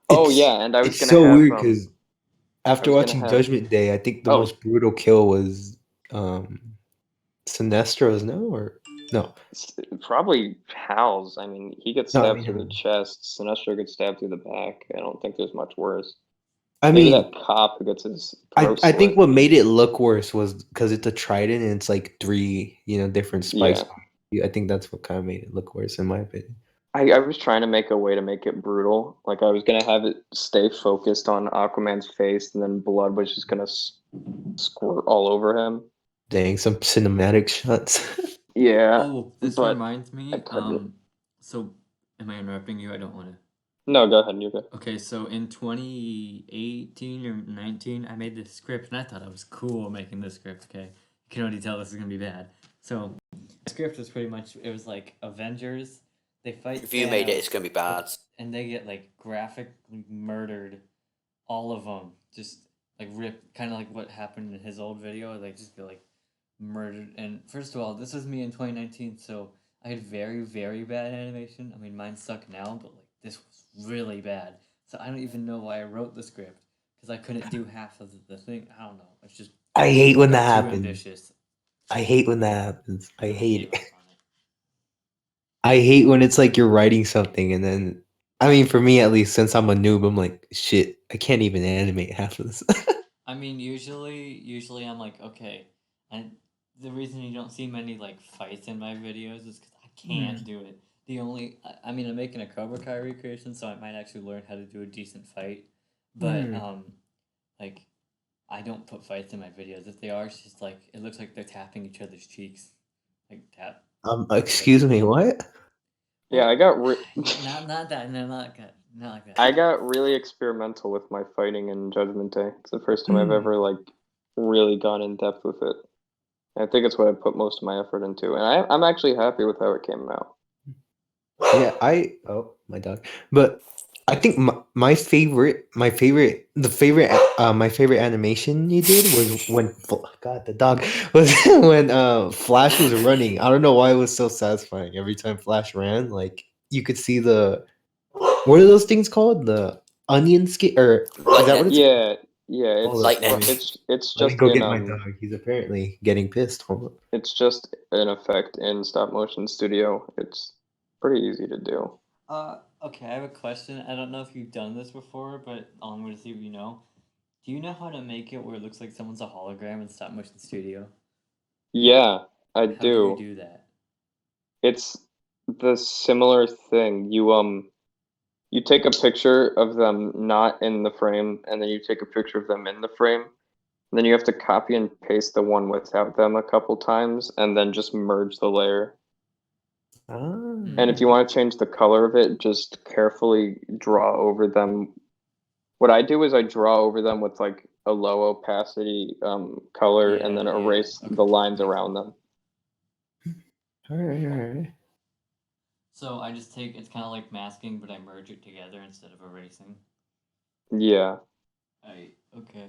S4: Oh yeah, and I was
S1: It's
S4: gonna
S1: so
S4: have
S1: weird because
S4: I
S1: after
S4: was gonna
S1: watching
S4: have
S1: Judgment Day, I think the
S4: oh
S1: most brutal kill was Sinestro's, no? Or no.
S4: probably Hal's. I mean, he gets
S1: No, I
S4: stabbed
S1: mean
S4: through the chest. Sinestro gets stabbed through the back. I don't think there's much worse.
S1: I
S4: Maybe
S1: mean
S4: that cop who gets his
S1: I
S4: throat
S1: think
S4: slit.
S1: what made it look worse was because it's a trident and it's like 3, different spikes.
S4: Yeah.
S1: I think that's what kind of made it look worse in my opinion.
S4: I was trying to make a way to make it brutal. Like I was gonna have it stay focused on Aquaman's face, and then blood was just gonna squirt all over him.
S1: Dang, some cinematic shots.
S4: Yeah,
S3: Oh, this
S4: but
S3: reminds
S4: I
S3: me.
S4: couldn't.
S3: So am I interrupting you? I don't want to.
S4: No, go ahead. You go.
S3: Okay, so in 2018 or 19, I made this script, and I thought I was cool making this script. Okay, you can already tell this is gonna be bad. So the script was pretty much it was like Avengers. They fight
S2: If you made it,
S3: Thanos,
S2: it's gonna be bad.
S3: and they get like graphically murdered, all of them, just like ripped, kind of like what happened in his old video. Like just get like murdered. And first of all, this was me in 2019, so I had very, very bad animation. I mean, mine suck now, but like this was really bad. So I don't even know why I wrote the script because I couldn't do half of the thing. I don't know. It's just
S1: I hate when that
S3: too
S1: happens.
S3: ambitious.
S1: I hate when that happens. I
S3: I
S1: hate
S3: gave
S1: it.
S3: up on it.
S1: I hate when it's like you're writing something and then I mean for me at least since I'm a noob, I'm like, shit, I can't even animate half of this.
S3: I mean, usually I'm like, okay, and the reason you don't see many like fights in my videos is because I can't do it. I mean, I'm making a Cobra Kai recreation, so I might actually learn how to do a decent fight. But like, I don't put fights in my videos. If they are, it's just like it looks like they're tapping each other's cheeks, like tap.
S1: Excuse me, what?
S4: Yeah, I got
S3: not that, no, not like that.
S4: I got really experimental with my fighting in Judgment Day. It's the first time I've ever like really gone in depth with it. I think it's what I put most of my effort into, and I'm actually happy with how it came out.
S1: Yeah, my dog. But I think my favorite animation you did was when God the dog was when Flash was running. I don't know why it was so satisfying. Every time Flash ran, like you could see what are those things called? The onion skin or is that what it's called?
S4: Yeah,
S1: Oh,
S4: it's
S1: that's
S2: Lightning.
S1: funny.
S4: it's
S1: Let me
S4: just
S1: go
S4: in
S1: get my dog. He's apparently getting pissed. Hold on.
S4: it's just an effect in stop motion studio. It's pretty easy to do.
S3: Okay, I have a question. I don't know if you've done this before, but I'm going to see if you know. Do you know how to make it where it looks like someone's a hologram in stop motion studio?
S4: Yeah, I
S3: How do you
S4: do.
S3: do that?
S4: It's the similar thing. You take a picture of them not in the frame, and then you take a picture of them in the frame. And then you have to copy and paste the one without them a couple times, and then just merge the layer. And if you want to change the color of it, just carefully draw over them. What I do is I draw over them with like a low opacity color, and then erase the lines around them.
S1: All right.
S3: So I just take it's kind of like masking, but I merge it together instead of erasing.
S4: Yeah.
S3: Okay.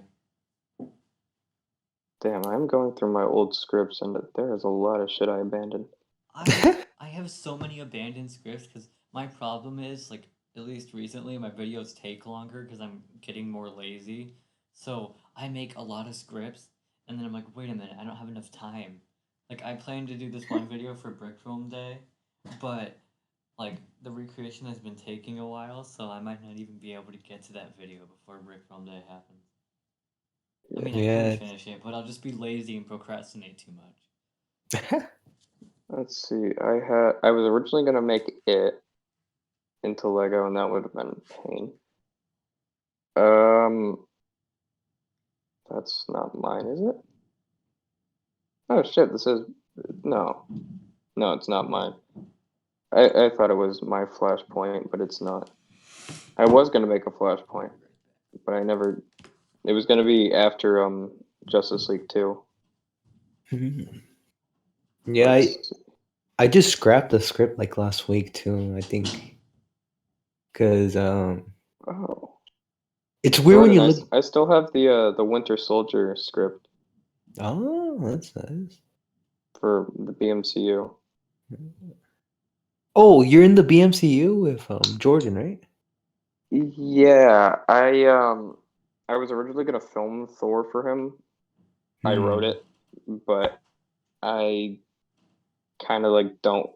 S4: Damn, I'm going through my old scripts, and there is a lot of shit I abandoned.
S3: I have so many abandoned scripts because my problem is like at least recently my videos take longer because I'm getting more lazy. So I make a lot of scripts and then I'm like, wait a minute, I don't have enough time. Like I plan to do this one video for Brick Film Day, but like the recreation has been taking a while, so I might not even be able to get to that video before Brick Film Day happens. I mean, I could finish it, but I'll just be lazy and procrastinate too much.
S4: Let's see. I was originally gonna make it into Lego, and that would have been a pain. That's not mine, is it? Oh shit! No, it's not mine. I thought it was my Flashpoint, but it's not. I was gonna make a Flashpoint, but I never. It was gonna be after Justice League 2.
S1: Yeah,
S4: Let's-
S1: I just scrapped the script like last week too. I think because
S4: Oh,
S1: it's weird when you
S4: Jordan,
S1: look.
S4: I still have the Winter Soldier script
S1: Oh, that's nice.
S4: for the BMCU.
S1: Oh, you're in the BMCU with Jordan, right?
S4: Yeah, I was originally gonna film Thor for him. I wrote it, but I kind of like don't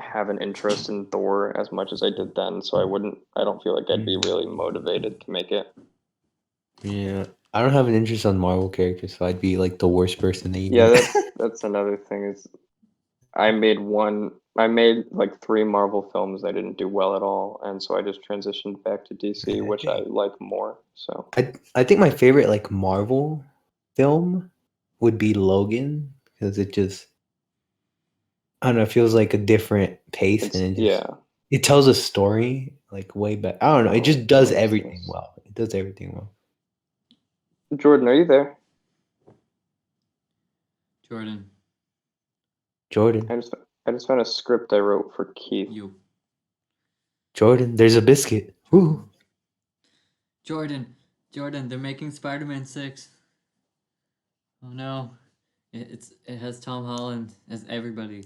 S4: have an interest in Thor as much as I did then, so I don't feel like I'd be really motivated to make it.
S1: Yeah, I don't have an interest on Marvel characters, so I'd be like the worst person to
S4: Yeah,
S1: even.
S4: that's another thing is I made like 3 Marvel films that didn't do well at all, and so I just transitioned back to DC, which I like more. So
S1: I think my favorite like Marvel film would be Logan because it just I don't know, it feels like a different pace
S4: it's
S1: and
S4: yeah.
S1: it tells a story like way better. I don't know, it just does everything well. It does everything well.
S4: Jordan, are you there?
S3: Jordan,
S1: Jordan,
S4: I just found a script I wrote for Keith.
S3: you.
S1: Jordan, there's a biscuit. Woo.
S3: Jordan, they're making Spider-Man 6. Oh no. It has Tom Holland as everybody.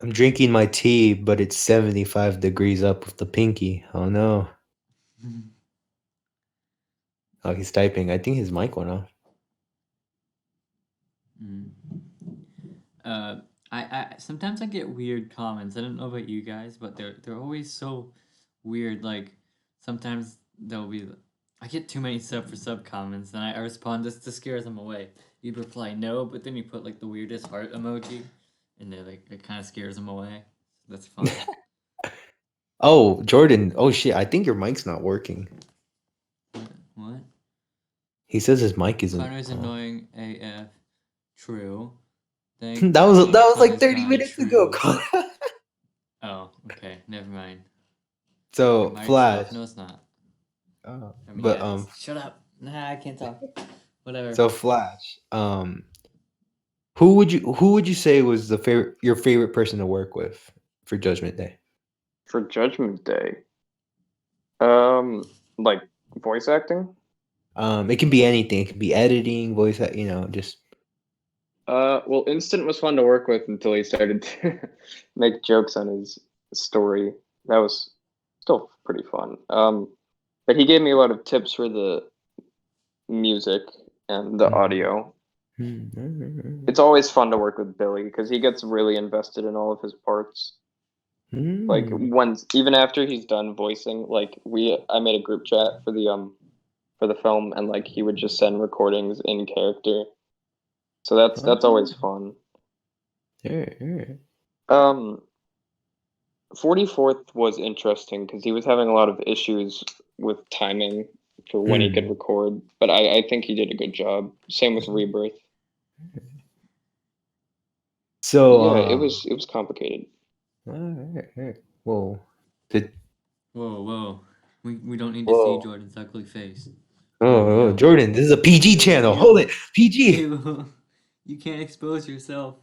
S1: I'm drinking my tea, but it's 75 degrees up with the pinky. Oh no. Oh, he's typing. I think his mic went off.
S3: I sometimes I get weird comments. I don't know about you guys, but they're always so weird. Like sometimes they'll be I get too many sub for sub comments and I respond just to scare them away. You reply no, but then you put like the weirdest heart emoji and they're like it kind of scares them away. That's fun.
S1: Oh, Jordan. Oh shit, I think your mic's not working.
S3: What?
S1: He says his mic isn't.
S3: Connor's annoying AF. True.
S1: That was like
S3: Connor's
S1: 30
S3: not
S1: minutes ago.
S3: true. Oh, okay. Never mind.
S1: So
S3: Your mic's
S1: Flash.
S3: off. No, it's not. I mean,
S1: But
S3: yeah, it is. Shut up. Nah, I can't talk. Whatever.
S1: So Flash. Who would you say was your favorite person to work with for Judgment Day?
S4: For Judgment Day. Like voice acting?
S1: It can be anything. It can be editing, voice, just.
S4: Well, Instant was fun to work with until he started to make jokes on his story. That was still pretty fun. But he gave me a lot of tips for the music and the audio. It's always fun to work with Billy because he gets really invested in all of his parts. Like once, even after he's done voicing, like I made a group chat for the film, and like he would just send recordings in character. So that's always fun. 44th was interesting because he was having a lot of issues with timing for when he could record, but I think he did a good job. Same with Rebirth.
S1: So
S4: yeah, it was complicated.
S1: Whoa.
S3: Whoa. We don't need to see Jordan's ugly face.
S1: Oh, Jordan, this is a PG channel. Hold it. PG.
S3: You can't expose yourself.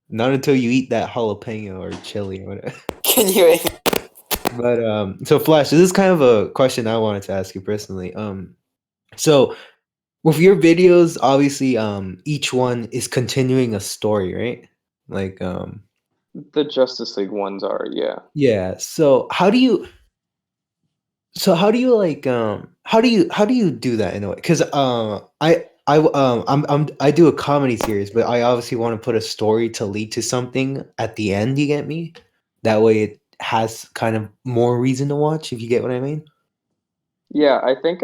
S1: Not until you eat that jalapeno or chili or whatever.
S2: Can you?
S1: But so Flash, this is kind of a question I wanted to ask you personally. So with your videos, obviously, each one is continuing a story, right? Like,
S4: The Justice League ones are, yeah.
S1: Yeah. So how do you like how do you do that in a way? Because I do a comedy series, but I obviously want to put a story to lead to something at the end. You get me? That way, it has kind of more reason to watch. If you get what I mean?
S4: Yeah, I think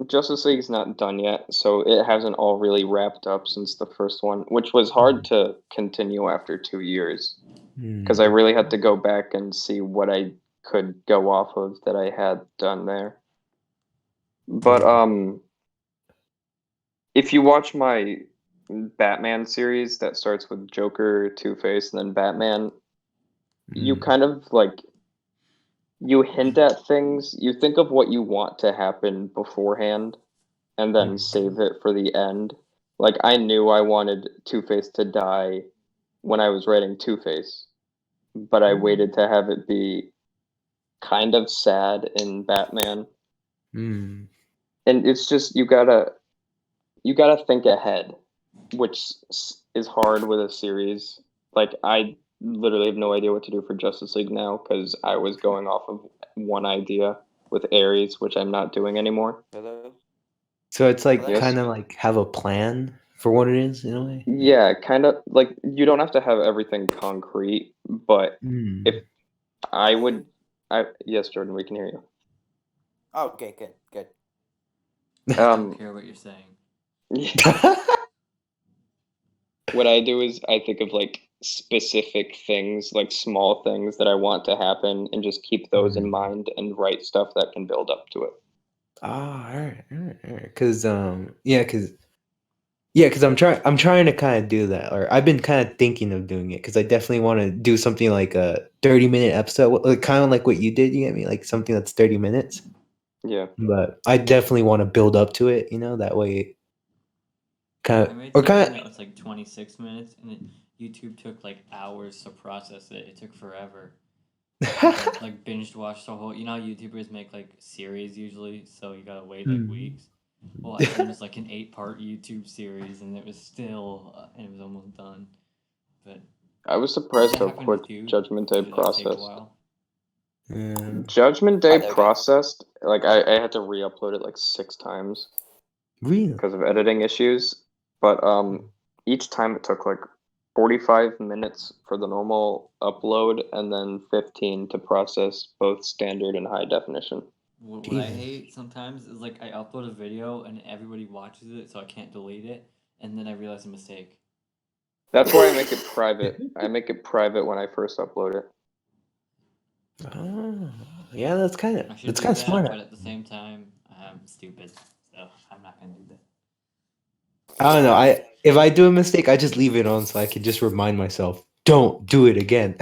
S4: Justice League's not done yet, so it hasn't all really wrapped up since the first one, which was hard to continue after 2 years because I really had to go back and see what I could go off of that I had done there. But if you watch my Batman series that starts with Joker, Two-Face, and then Batman, you kind of like you hint at things. You think of what you want to happen beforehand, and then save it for the end. Like I knew I wanted Two-Face to die when I was writing Two-Face, but I waited to have it be kind of sad in Batman. And it's just you gotta think ahead, which is hard with a series. Like I literally have no idea what to do for Justice League now because I was going off of one idea with Ares, which I'm not doing anymore.
S2: Hello?
S1: So it's like
S4: Yes.
S1: kind of like have a plan for what it is in a way.
S4: Yeah, kind of like you don't have to have everything concrete, but if I would, yes, Jordan, we can hear you.
S2: Oh, okay, good.
S3: I don't care what you're saying.
S4: What I do is I think of like specific things, like small things that I want to happen, and just keep those in mind and write stuff that can build up to it.
S1: Oh, all right. Because because I'm trying to kind of do that, or I've been kind of thinking of doing it because I definitely want to do something like a 30-minute episode, like, kind of like what you did. You get me, like something that's 30 minutes.
S4: Yeah,
S1: but I definitely want to build up to it. That way,
S3: I made something that was like 26 minutes, and YouTube took like hours to process it. It took forever. Like binged watched the whole. You know how YouTubers make like series usually, so you gotta wait like weeks. Well, I finished like an 8-part YouTube series, and it was still, and it was almost done. But
S4: I was surprised how quick Judgment Day processed.
S1: Judgment
S4: Day processed. Like I had to re-upload it like 6 times.
S1: Really?
S4: Because of editing issues, but each time it took like 45 minutes for the normal upload, and then 15 to process both standard and high definition.
S3: What I hate sometimes is like I upload a video and everybody watches it, so I can't delete it, and then I realize a mistake.
S4: That's why I make it private. I make it private when I first upload it.
S1: Oh, yeah, that's kind of smart.
S3: But at the same time, I'm stupid, so I'm not gonna do that.
S1: I don't know. If I do a mistake, I just leave it on so I can just remind myself, don't do it again.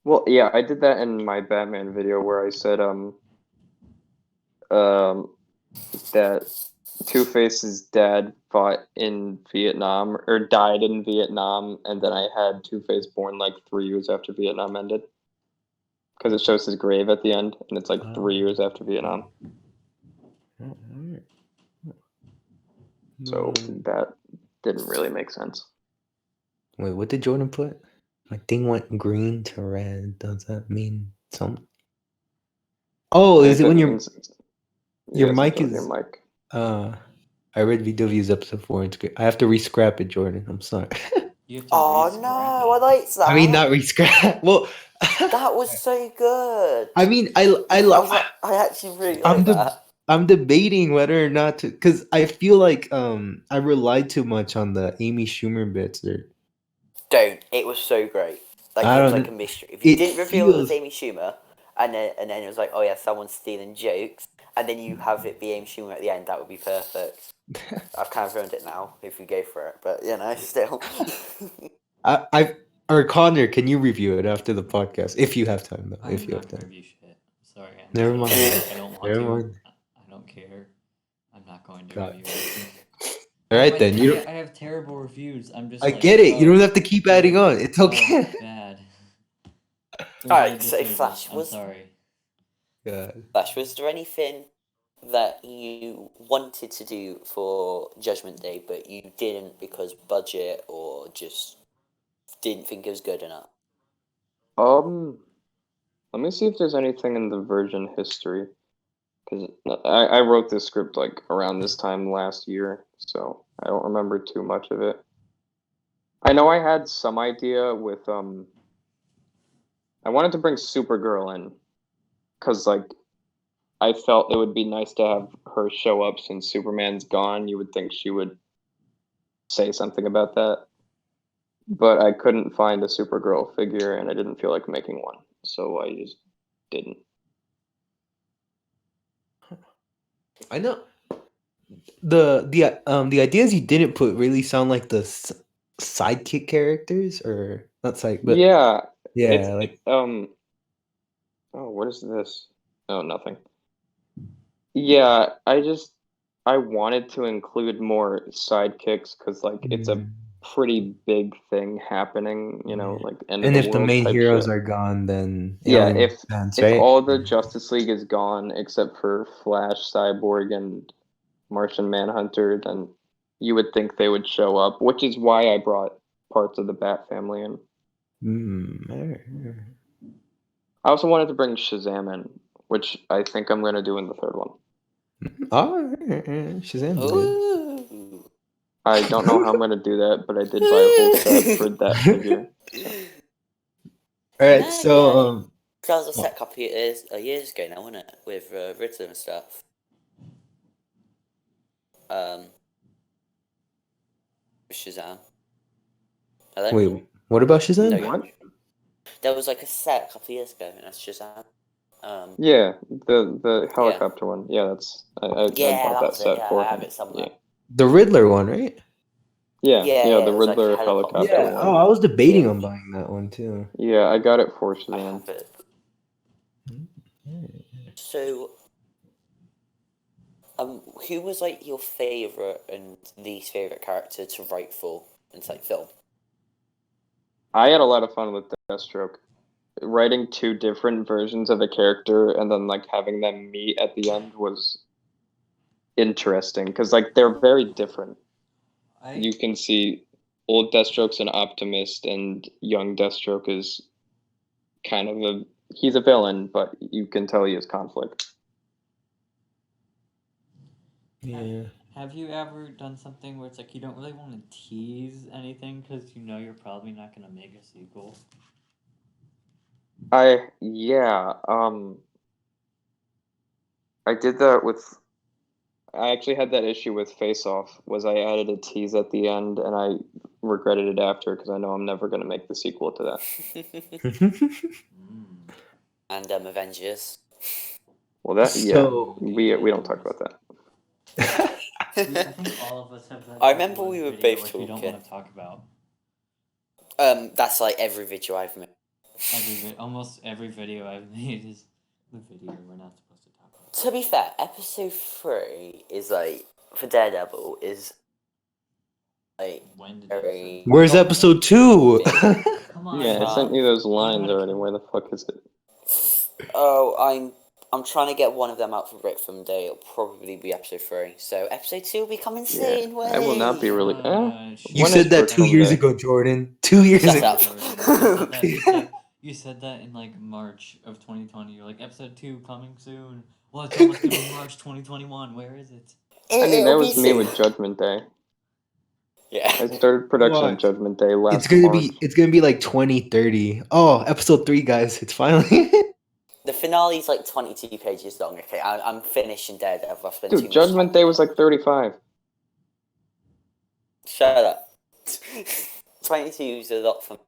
S4: Well, yeah, I did that in my Batman video where I said that Two-Face's dad fought in Vietnam or died in Vietnam, and then I had Two-Face born like 3 years after Vietnam ended. Because it shows his grave at the end, and it's like 3 years after Vietnam. So that didn't really make sense.
S1: Wait, what did Jordan put? My thing went green to red. Does that mean something? Oh, is it when your mic is...
S4: Your mic.
S1: I read VW's episode 4 and I have to re-scrap it, Jordan. I'm sorry.
S2: Oh no, I liked that.
S1: I mean, not re-scrap. Well,
S2: that was so good.
S1: I mean, I
S2: actually really like that.
S1: I'm debating whether or not to, because I feel like I relied too much on the Amy Schumer bits.
S2: Don't. It was so great. Like
S1: I
S2: it was
S1: don't
S2: like a mystery. If you didn't reveal it was Amy Schumer, and then it was like, oh yeah, someone's stealing jokes, and then you have it be Amy Schumer at the end, that would be perfect. I've kind of ruined it now if you go for it, but still.
S1: Or Connor, can you review it after the podcast if you have time though?
S3: If you have time. Review shit. Sorry.
S1: Never mind.
S3: I don't want to. I don't care. I'm not going to review it.
S1: All right then.
S3: I have terrible reviews. I'm just.
S1: I get it. You don't have to keep adding on. It's okay.
S3: Bad.
S2: Alright, so Flash was.
S3: I'm sorry.
S1: God.
S2: Flash, was there anything that you wanted to do for Judgment Day, but you didn't because budget or just didn't think it was good enough?
S4: Let me see if there's anything in the version history, because I wrote this script like around this time last year, so I don't remember too much of it. I know I had some idea with I wanted to bring Supergirl in, because like I felt it would be nice to have her show up since Superman's gone. You would think she would say something about that. But I couldn't find a Supergirl figure, and I didn't feel like making one, so I just didn't.
S1: I know the ideas you didn't put really sound like the sidekick characters, or not side, but
S4: yeah,
S1: Yeah, like
S4: Oh, what is this? Oh, nothing. Yeah, I wanted to include more sidekicks because like it's a pretty big thing happening, like end of
S1: and
S4: the
S1: if the
S4: world
S1: main
S4: type
S1: heroes
S4: shit.
S1: are gone, then it
S4: Yeah,
S1: only makes sense,
S4: if
S1: right?
S4: all the Justice League is gone except for Flash, Cyborg, and Martian Manhunter, then you would think they would show up, which is why I brought parts of the Bat family in. I also wanted to bring Shazam in, which I think I'm going to do in the third one.
S1: Oh, Shazam's good.
S2: Ooh.
S4: I don't know how I'm going to do that, but I did buy a whole set for that figure. So.
S1: All right,
S2: Nah,
S1: so
S2: yeah. That was a set couple years ago now, wasn't it? With Riddler and stuff. Shazam. Hello?
S1: wait, what about Shazam?
S2: No,
S4: What?
S2: there was like a set a couple years ago, and that's Shazam.
S4: Yeah, the helicopter one. Yeah, I
S2: Yeah,
S4: bought
S2: that
S4: that
S2: was it.
S4: set
S2: Yeah,
S4: for
S2: I have
S4: him.
S2: it somewhere.
S1: The Riddler one, right?
S4: Yeah,
S2: Yeah,
S4: the
S2: it was like a
S4: Riddler
S2: helicopter.
S4: helicopter
S1: Yeah.
S4: one.
S1: Oh, I was debating
S2: Yeah.
S1: on buying that one too.
S4: Yeah, I got it for
S2: I
S4: Shazam.
S2: have it. So, who was like your favorite and least favorite character to write for in like film?
S4: I had a lot of fun with Deathstroke. Writing two different versions of a character and then like having them meet at the end was interesting because like they're very different. You can see old Deathstroke's an optimist and young Deathstroke is kind of he's a villain, but you can tell he has conflict.
S1: Yeah.
S3: Have you ever done something where it's like you don't really want to tease anything because you know you're probably not going to make a sequel?
S4: I did that with. I actually had that issue with Face Off. Was I added a tease at the end, and I regretted it after because I know I'm never going to make the sequel to that.
S2: And Avengers.
S4: Well, that
S1: So-
S4: we don't talk about that.
S3: I think all of us have that.
S2: I remember
S3: one
S2: we were
S3: video,
S2: both
S3: like, we don't
S2: talking.
S3: want to talk about.
S2: That's like every video I've made.
S3: Almost every video I've made is the video we're not supposed to talk about.
S2: To be fair, episode 3 is like for Daredevil is like
S3: When did
S2: very.
S1: Where's episode 2?
S3: Come on.
S4: Yeah, I sent you those lines already.
S3: Kill.
S4: Where the fuck is it?
S2: Oh, I'm trying to get one of them out for Rick from Day. It'll probably be episode 3. So episode 2 will be coming soon.
S4: Yeah, I will not be really.
S1: You said that 2 years ago, Jordan. 2 years
S2: Shut
S1: ago.
S2: up.
S3: You said that in like March of 2020. You're like, episode 2 coming soon. Well, it's almost gonna be March 2021. Where is it?
S4: I mean, that was me with Judgment Day.
S2: Yeah.
S4: I started production of
S1: What?
S4: Judgment Day last
S1: It's gonna
S4: March.
S1: be like 2030. Oh, episode 3, guys. It's finally.
S2: The finale's like 22 pages long. Okay, I'm finishing Daredevil. I've spent too
S4: Dude,
S2: much
S4: Judgment
S2: time
S4: Day
S2: on
S4: was
S2: it.
S4: like 35.
S2: Shut up. 22 is a lot for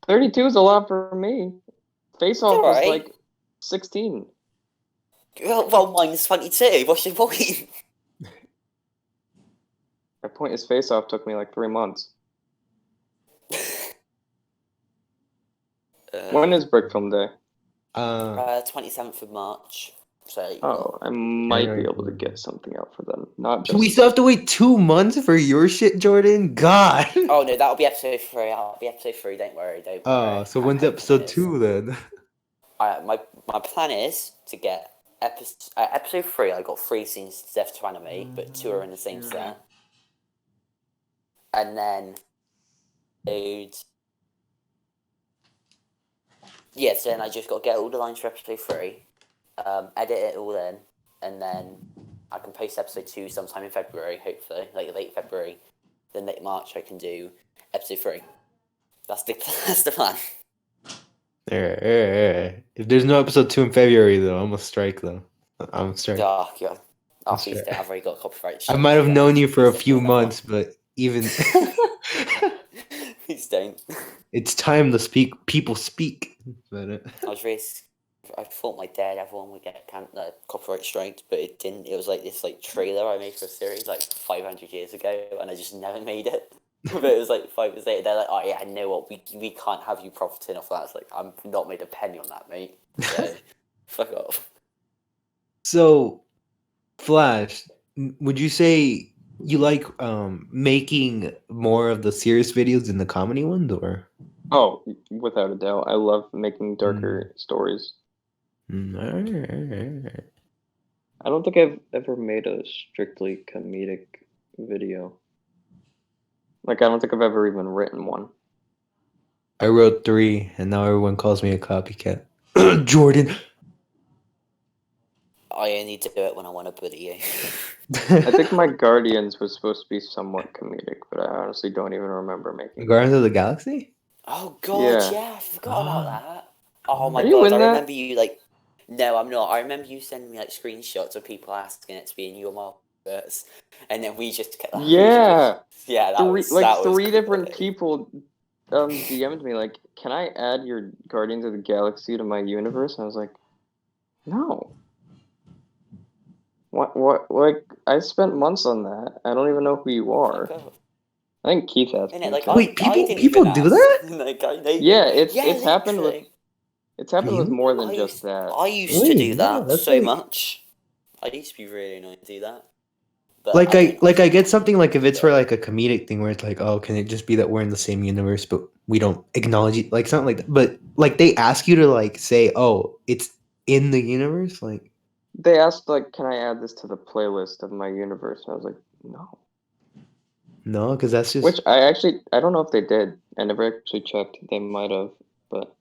S4: 32 is a lot for me. Face Off was
S2: alright.
S4: like 16.
S2: Well, mine's 22. What's your point?
S4: My point is Face Off took me like 3 months. When is Brick Film Day?
S2: 27th of March. So
S4: I might be able to get something out for them. Not just.
S1: We still have to wait 2 months for your shit, Jordan? God.
S2: Oh no, that'll be episode 3. That'll be episode 3. Don't worry.
S1: Oh, so when's episode 2 then?
S2: My plan is to get episode 3. I got 3 scenes left to animate, but 2 are in the same set. And then, so then I just got to get all the lines for episode 3, edit it all in, and then I can post episode 2 sometime in February, hopefully, like late February. Then late March I can do episode 3. That's the plan.
S1: If there's no episode 2 in February, though, I'm gonna strike, though. I'm gonna strike.
S2: Oh, God. Please don't. I've already got copyright.
S1: I might have known you for a few months, but even...
S2: Please don't.
S1: It's time to speak. People speak. But,
S2: I thought my Daredevil one would get copyright striked, but it didn't. It was like this trailer I made for a series like 500 years ago, and I just never made it. But it was like 5 years later, they're like, oh yeah, I know what, we can't have you profiting off that. It's like, I'm not made a penny on that, mate. So, fuck off.
S1: So, Flash, would you say you like making more of the serious videos than the comedy ones, or?
S4: Oh, without a doubt. I love making darker stories.
S1: Alright.
S4: I don't think I've ever made a strictly comedic video. Like, I don't think I've ever even written one.
S1: I wrote 3, and now everyone calls me a copycat. Jordan.
S2: I only do it when I want to bully you.
S4: I think my Guardians was supposed to be somewhat comedic, but I honestly don't even remember making it.
S1: Guardians of the Galaxy?
S2: Oh god, yeah, I forgot about that. Oh my
S4: Are you
S2: god,
S4: in
S2: I
S4: that?
S2: remember you like. No, I'm not. I remember you sending me like screenshots of people asking it to be in your multiverse, and then we just kept.
S4: Yeah,
S2: Yeah, that was
S4: three different
S2: great.
S4: people DM'd me like, "Can I add your Guardians of the Galaxy to my universe?" And I was like, "No. What? Like, I spent months on that. I don't even know who you are."
S2: Fuck off.
S4: I think Keith asked
S2: And
S4: me
S2: like,
S4: to.
S1: Wait,
S2: I didn't
S1: people
S2: even
S1: do
S2: ask.
S1: that?
S2: Like, they
S4: Yeah,
S2: did.
S4: it's happened with
S2: literally.
S4: with more than
S2: I
S4: just
S2: used,
S4: that.
S2: I used to
S1: Wait,
S2: do
S1: yeah,
S2: that
S1: that's
S2: so
S1: like
S2: much. I used to be really annoyed to do that. But
S1: I get something like if it's for like a comedic thing where it's like, oh, can it just be that we're in the same universe but we don't acknowledge it, like something like that. But like they ask you to like say, oh, it's in the universe, like
S4: They asked like, "Can I add this to the playlist of my universe?" And I was like, "No."
S1: no, because that's just
S4: Which I don't know if they did. I never actually checked. They might have, but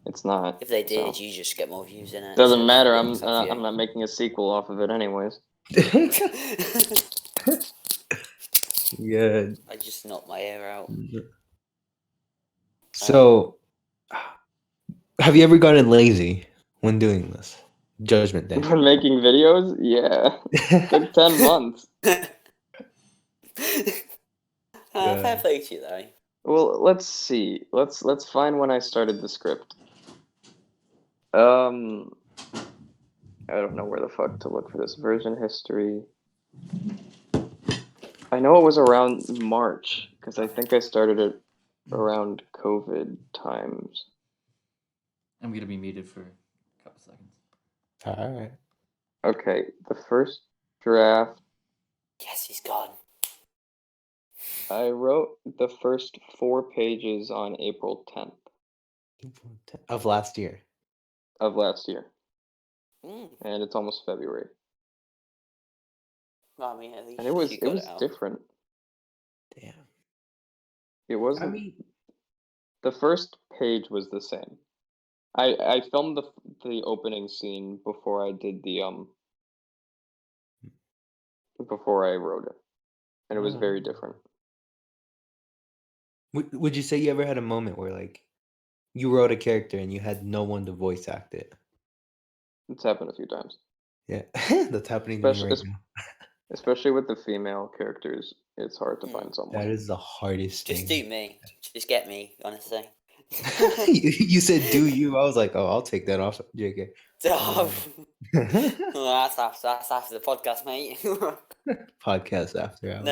S4: it's not.
S2: if they did,
S4: So
S2: you just get more views in it.
S4: doesn't
S2: So
S4: matter.
S2: it works out for
S4: I'm not making a sequel off of it anyways.
S1: yeah.
S2: I just knocked my ear out.
S1: So, have you ever gotten lazy when doing this Judgment Day?
S4: For making videos, yeah, took 10 months.
S2: Fair play to you though.
S4: Well, let's see. Let's find when I started the script. I don't know where the fuck to look for this version history. I know it was around March because I think I started it around COVID times.
S3: I'm gonna be muted for a couple seconds.
S1: All right.
S4: Okay, the first draft.
S2: Yes, he's gone.
S4: I wrote the first 4 pages on April 10th
S1: Of last year.
S4: of last year,
S2: Mm.
S4: and it's almost February.
S2: Well, I mean, at least
S4: And it was
S2: you got
S4: was
S2: it out.
S4: different.
S1: Damn.
S4: It wasn't.
S1: I mean,
S4: The first page was the same. I filmed the opening scene before I did the before I wrote it, and it was very different.
S1: would you say you ever had a moment where like you wrote a character and you had no one to voice act it?
S4: It's happened a few times.
S1: Yeah, that's happening to me right now.
S4: Especially with the female characters, it's hard to find
S1: That
S4: someone.
S1: is the hardest
S2: Just
S1: thing.
S2: do me. Just get me, honestly.
S1: You said do you? I was like, oh, I'll take that off, JK.
S2: That's after the podcast, mate.
S1: Podcast after hours.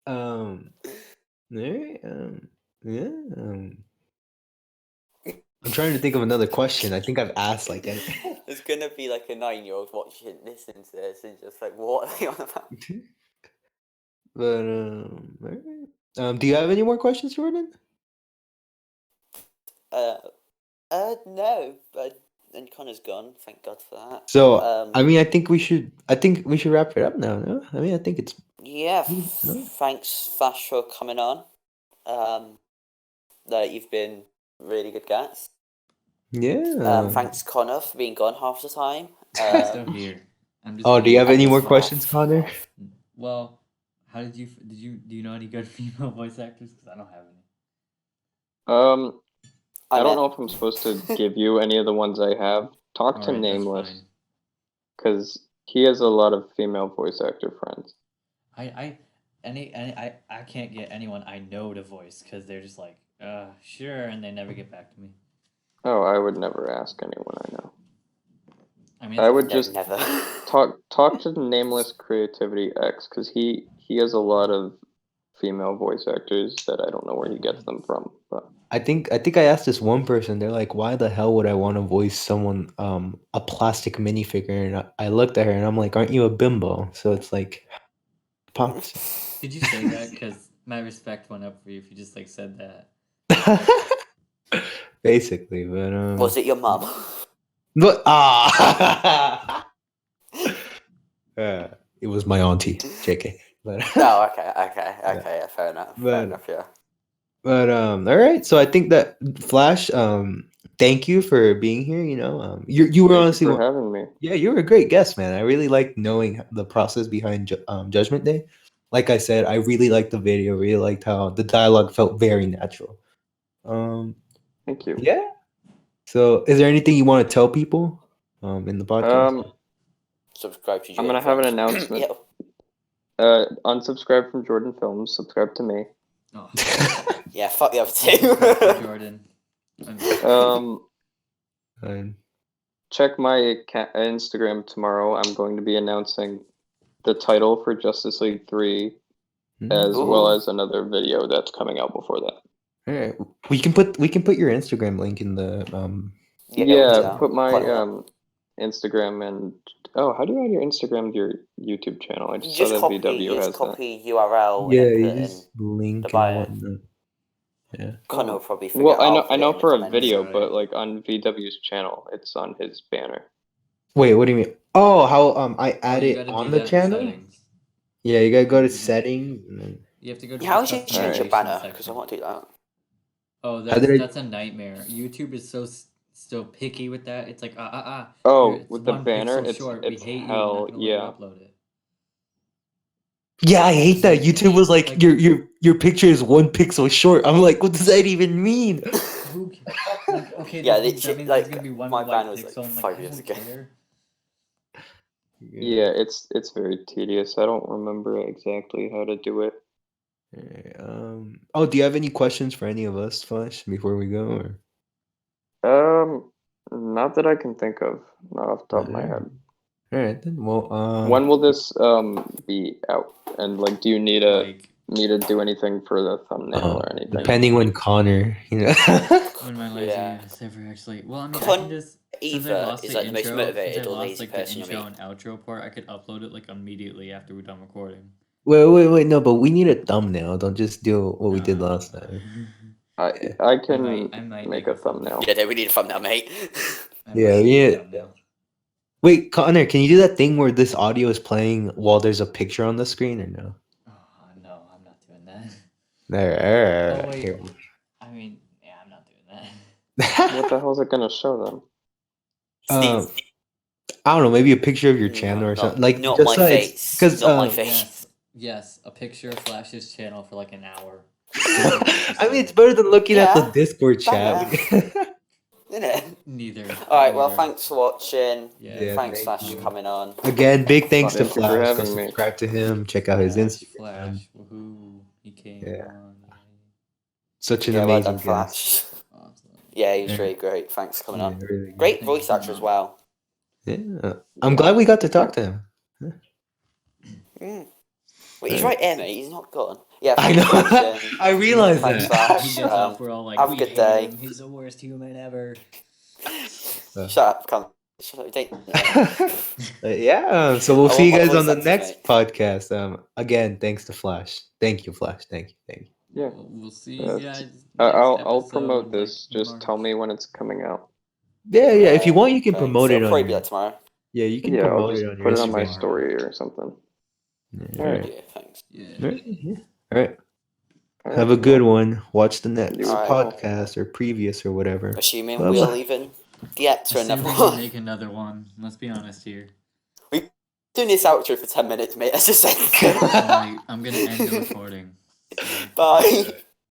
S2: No.
S1: Alright, yeah. I'm trying to think of another question. I think I've asked like
S2: There's gonna be like a 9-year-old watching, listening to this, and just like, what are they on about?
S1: But alright. Do you have any more questions, Jordan?
S2: No, but and Connor's gone. Thank God for that.
S1: So I mean, I think we should wrap it up now. No, I mean, I think it's
S2: Yeah.
S1: no?
S2: Thanks, Flash, for coming on. You've been really good guest.
S1: Yeah.
S2: Thanks, Connor, for being gone half the time.
S3: I'm still here. I'm just.
S1: Oh, do you have
S3: being-
S1: any more questions, Connor?
S3: Well, how do you know any good female voice actors? Because I don't have any.
S4: I don't know if I'm supposed to give you any of the ones I have. Talk to
S3: Alright, that's
S4: Nameless,
S3: fine.
S4: because he has a lot of female voice actor friends.
S3: I can't get anyone I know to voice because they're just like, sure, and they never get back to me.
S4: Oh, I would never ask anyone I know.
S3: I mean,
S4: I would
S2: No,
S4: just
S2: never.
S4: talk to Nameless Creativity X because he has a lot of female voice actors that I don't know where he gets them from. But
S1: I think I asked this one person. They're like, "Why the hell would I want to voice someone a plastic minifigure?" And I looked at her and I'm like, "Aren't you a bimbo?" So it's like, pops.
S3: did you say that? Because my respect went up for you if you just like said that.
S1: Basically, but
S2: Was it your mum?
S1: but it was my auntie, JK. But
S2: Oh, okay, yeah, fair enough. Yeah.
S1: But all right. So I think that Flash, thank you for being here. You were
S4: thank
S1: honestly
S4: you for having me.
S1: yeah, you were a great guest, man. I really liked knowing the process behind Judgment Day. Like I said, I really liked the video. Really liked how the dialogue felt very natural.
S4: Thank you.
S1: Yeah. So, is there anything you want to tell people in the podcast?
S2: Subscribe to
S4: I'm
S2: Jordan
S4: gonna have an
S2: Films.
S4: announcement.
S2: Yep.
S4: Unsubscribe from Jordan Films. Subscribe to me.
S3: Oh,
S2: Yeah, fuck the other
S3: subscribe to
S2: two.
S3: Jordan.
S1: And-
S4: Check my Instagram tomorrow. I'm going to be announcing the title for Justice League 3 as well
S2: Ooh.
S4: as another video that's coming out before that.
S1: all right. We can put your Instagram link in the
S4: Yeah,
S2: we
S4: put my
S2: quite a lot.
S4: Instagram and how do you add your Instagram to your YouTube channel? I
S2: You
S4: just saw
S2: just
S4: that
S2: copy,
S4: VW has that.
S2: URL
S1: yeah,
S2: and then
S1: you
S2: put in
S1: just link
S2: the
S1: and
S2: bio.
S1: whatnot. Yeah.
S2: Connor will probably forget.
S4: Well,
S2: I'll
S4: I know
S2: put it in the
S4: for a
S2: comments.
S4: video,
S3: Sorry.
S4: but like on VW's channel, it's on his banner.
S1: Wait, what do you mean? Oh, how I
S3: Oh,
S1: add
S3: you
S1: it
S3: gotta
S1: on
S3: do
S1: the
S3: that in
S1: channel?
S3: settings.
S1: Yeah, you gotta go to
S3: Mhm.
S1: settings. And then...
S3: You have to go to
S2: How
S3: the
S2: did you change your
S3: customization
S2: banner? Because I
S3: section.
S2: want to do that.
S3: Oh,
S1: How did I-
S3: that's a nightmare. YouTube is so picky with that. It's like
S4: Oh,
S3: it's
S4: with the
S3: one
S4: banner,
S3: pixel short. We
S4: it's
S3: hate you. We're
S4: hell
S3: not gonna let you
S4: yeah.
S3: upload it.
S1: Yeah, I hate that. YouTube was like,
S3: Like-
S1: your picture is 1 pixel short. I'm like, what does that even mean?
S3: Who? Like, okay,
S2: Yeah,
S3: that means there's gonna be one
S2: my
S3: white
S2: banner was
S3: pixel.
S2: like
S3: I'm
S2: 5
S3: like, I
S2: years
S3: don't
S2: ago.
S3: care.
S4: Yeah, it's very tedious. I don't remember exactly how to do it.
S1: Oh, do you have any questions for any of us, Flash, before we go? Or?
S4: Not that I can think of, not off the top of my head.
S1: All right then. Well,
S4: When will this be out? And like, do you need me to do anything for the thumbnail or anything?
S1: depending when Connor,
S3: When my lazy
S2: Yeah.
S3: server actually. Well, I mean, I
S2: Con-
S3: can just since I
S2: Either
S3: lost
S2: is
S3: the
S2: like the most
S3: intro,
S2: motivated
S3: since I
S2: or
S3: lost
S2: lazy
S3: like the
S2: person you'll
S3: intro
S2: meet.
S3: and outro part, I could upload it like immediately after we're done recording.
S1: wait, no, but we need a thumbnail. Don't just do what we did last time.
S4: I can
S3: I might
S4: make a thumbnail.
S2: Yeah, we need a thumbnail, mate.
S1: Yeah,
S3: Thumbnail.
S1: Wait, Connor, can you do that thing where this audio is playing while there's a picture on the screen, or no?
S3: Oh no, I'm not doing that.
S1: There.
S3: wait.
S1: Here.
S3: I mean, yeah, I'm not doing that.
S4: What the hell is it gonna show them?
S1: I don't know, maybe a picture of your channel or something. Like
S2: not
S1: just
S2: my
S1: so it's
S2: face.
S1: because
S2: Not my face.
S3: Yes, a picture of Flash's channel for like an hour.
S1: I mean, it's better than looking at the
S2: Yeah,
S1: Discord chat.
S2: Isn't it?
S3: Neither.
S2: Alright, well, thanks for watching.
S3: Yeah,
S2: Thanks,
S1: thank
S2: Flash,
S1: you.
S2: for coming on.
S1: Again, big thanks to
S4: Thank you for
S1: Flash. Go
S4: having me.
S1: subscribe to him. Check out his Instagram.
S3: Flash, woohoo! He came
S1: Yeah.
S3: on.
S1: Such an
S2: Yeah, well
S1: amazing
S2: done, Flash.
S3: Awesome.
S2: Yeah, he was
S1: Yeah.
S2: really great. Thanks for coming on.
S1: Really good.
S2: Great
S3: Thank
S2: voice
S3: you.
S2: actor as well.
S1: Yeah. I'm glad we got to talk to him.
S2: Wait, he's right here, mate. He's not gone. Yeah,
S1: I
S2: thanks for
S1: know.
S2: watching.
S1: I realized
S2: Thanks,
S1: that.
S3: He
S2: Flash.
S3: gets off. We're all like,
S2: have a
S3: we
S2: good
S3: hate
S2: day.
S3: him. He's the worst human ever.
S2: Shut up, come.
S1: Yeah. So we'll
S2: I
S1: see you
S2: want my
S1: guys on the
S2: voice
S1: next
S2: actor,
S1: podcast. Again, thanks to Flash. Thank you, Flash. Thank you.
S4: Yeah.
S3: We'll see you guys.
S4: I'll promote this. Just tell me when it's coming out.
S1: Yeah. If you want, you can promote it
S2: it'll
S1: on
S2: probably be
S1: your.
S2: like tomorrow.
S1: Yeah, you can
S4: Yeah, I'll
S1: promote
S4: just
S1: it on your
S4: put it on my
S1: Instagram.
S4: story or something.
S1: All right.
S2: Yeah, thanks.
S1: All right. Have a good one. Watch the next
S4: You as
S2: well.
S1: podcast or previous or whatever.
S2: Assuming
S1: Bye-bye.
S2: we'll even get to another
S3: Assuming we'll
S2: one.
S3: make another one. Let's be honest here.
S2: We're doing this outro for 10 minutes, mate. That's just it.
S3: Alright, I'm gonna end the recording.
S2: Bye.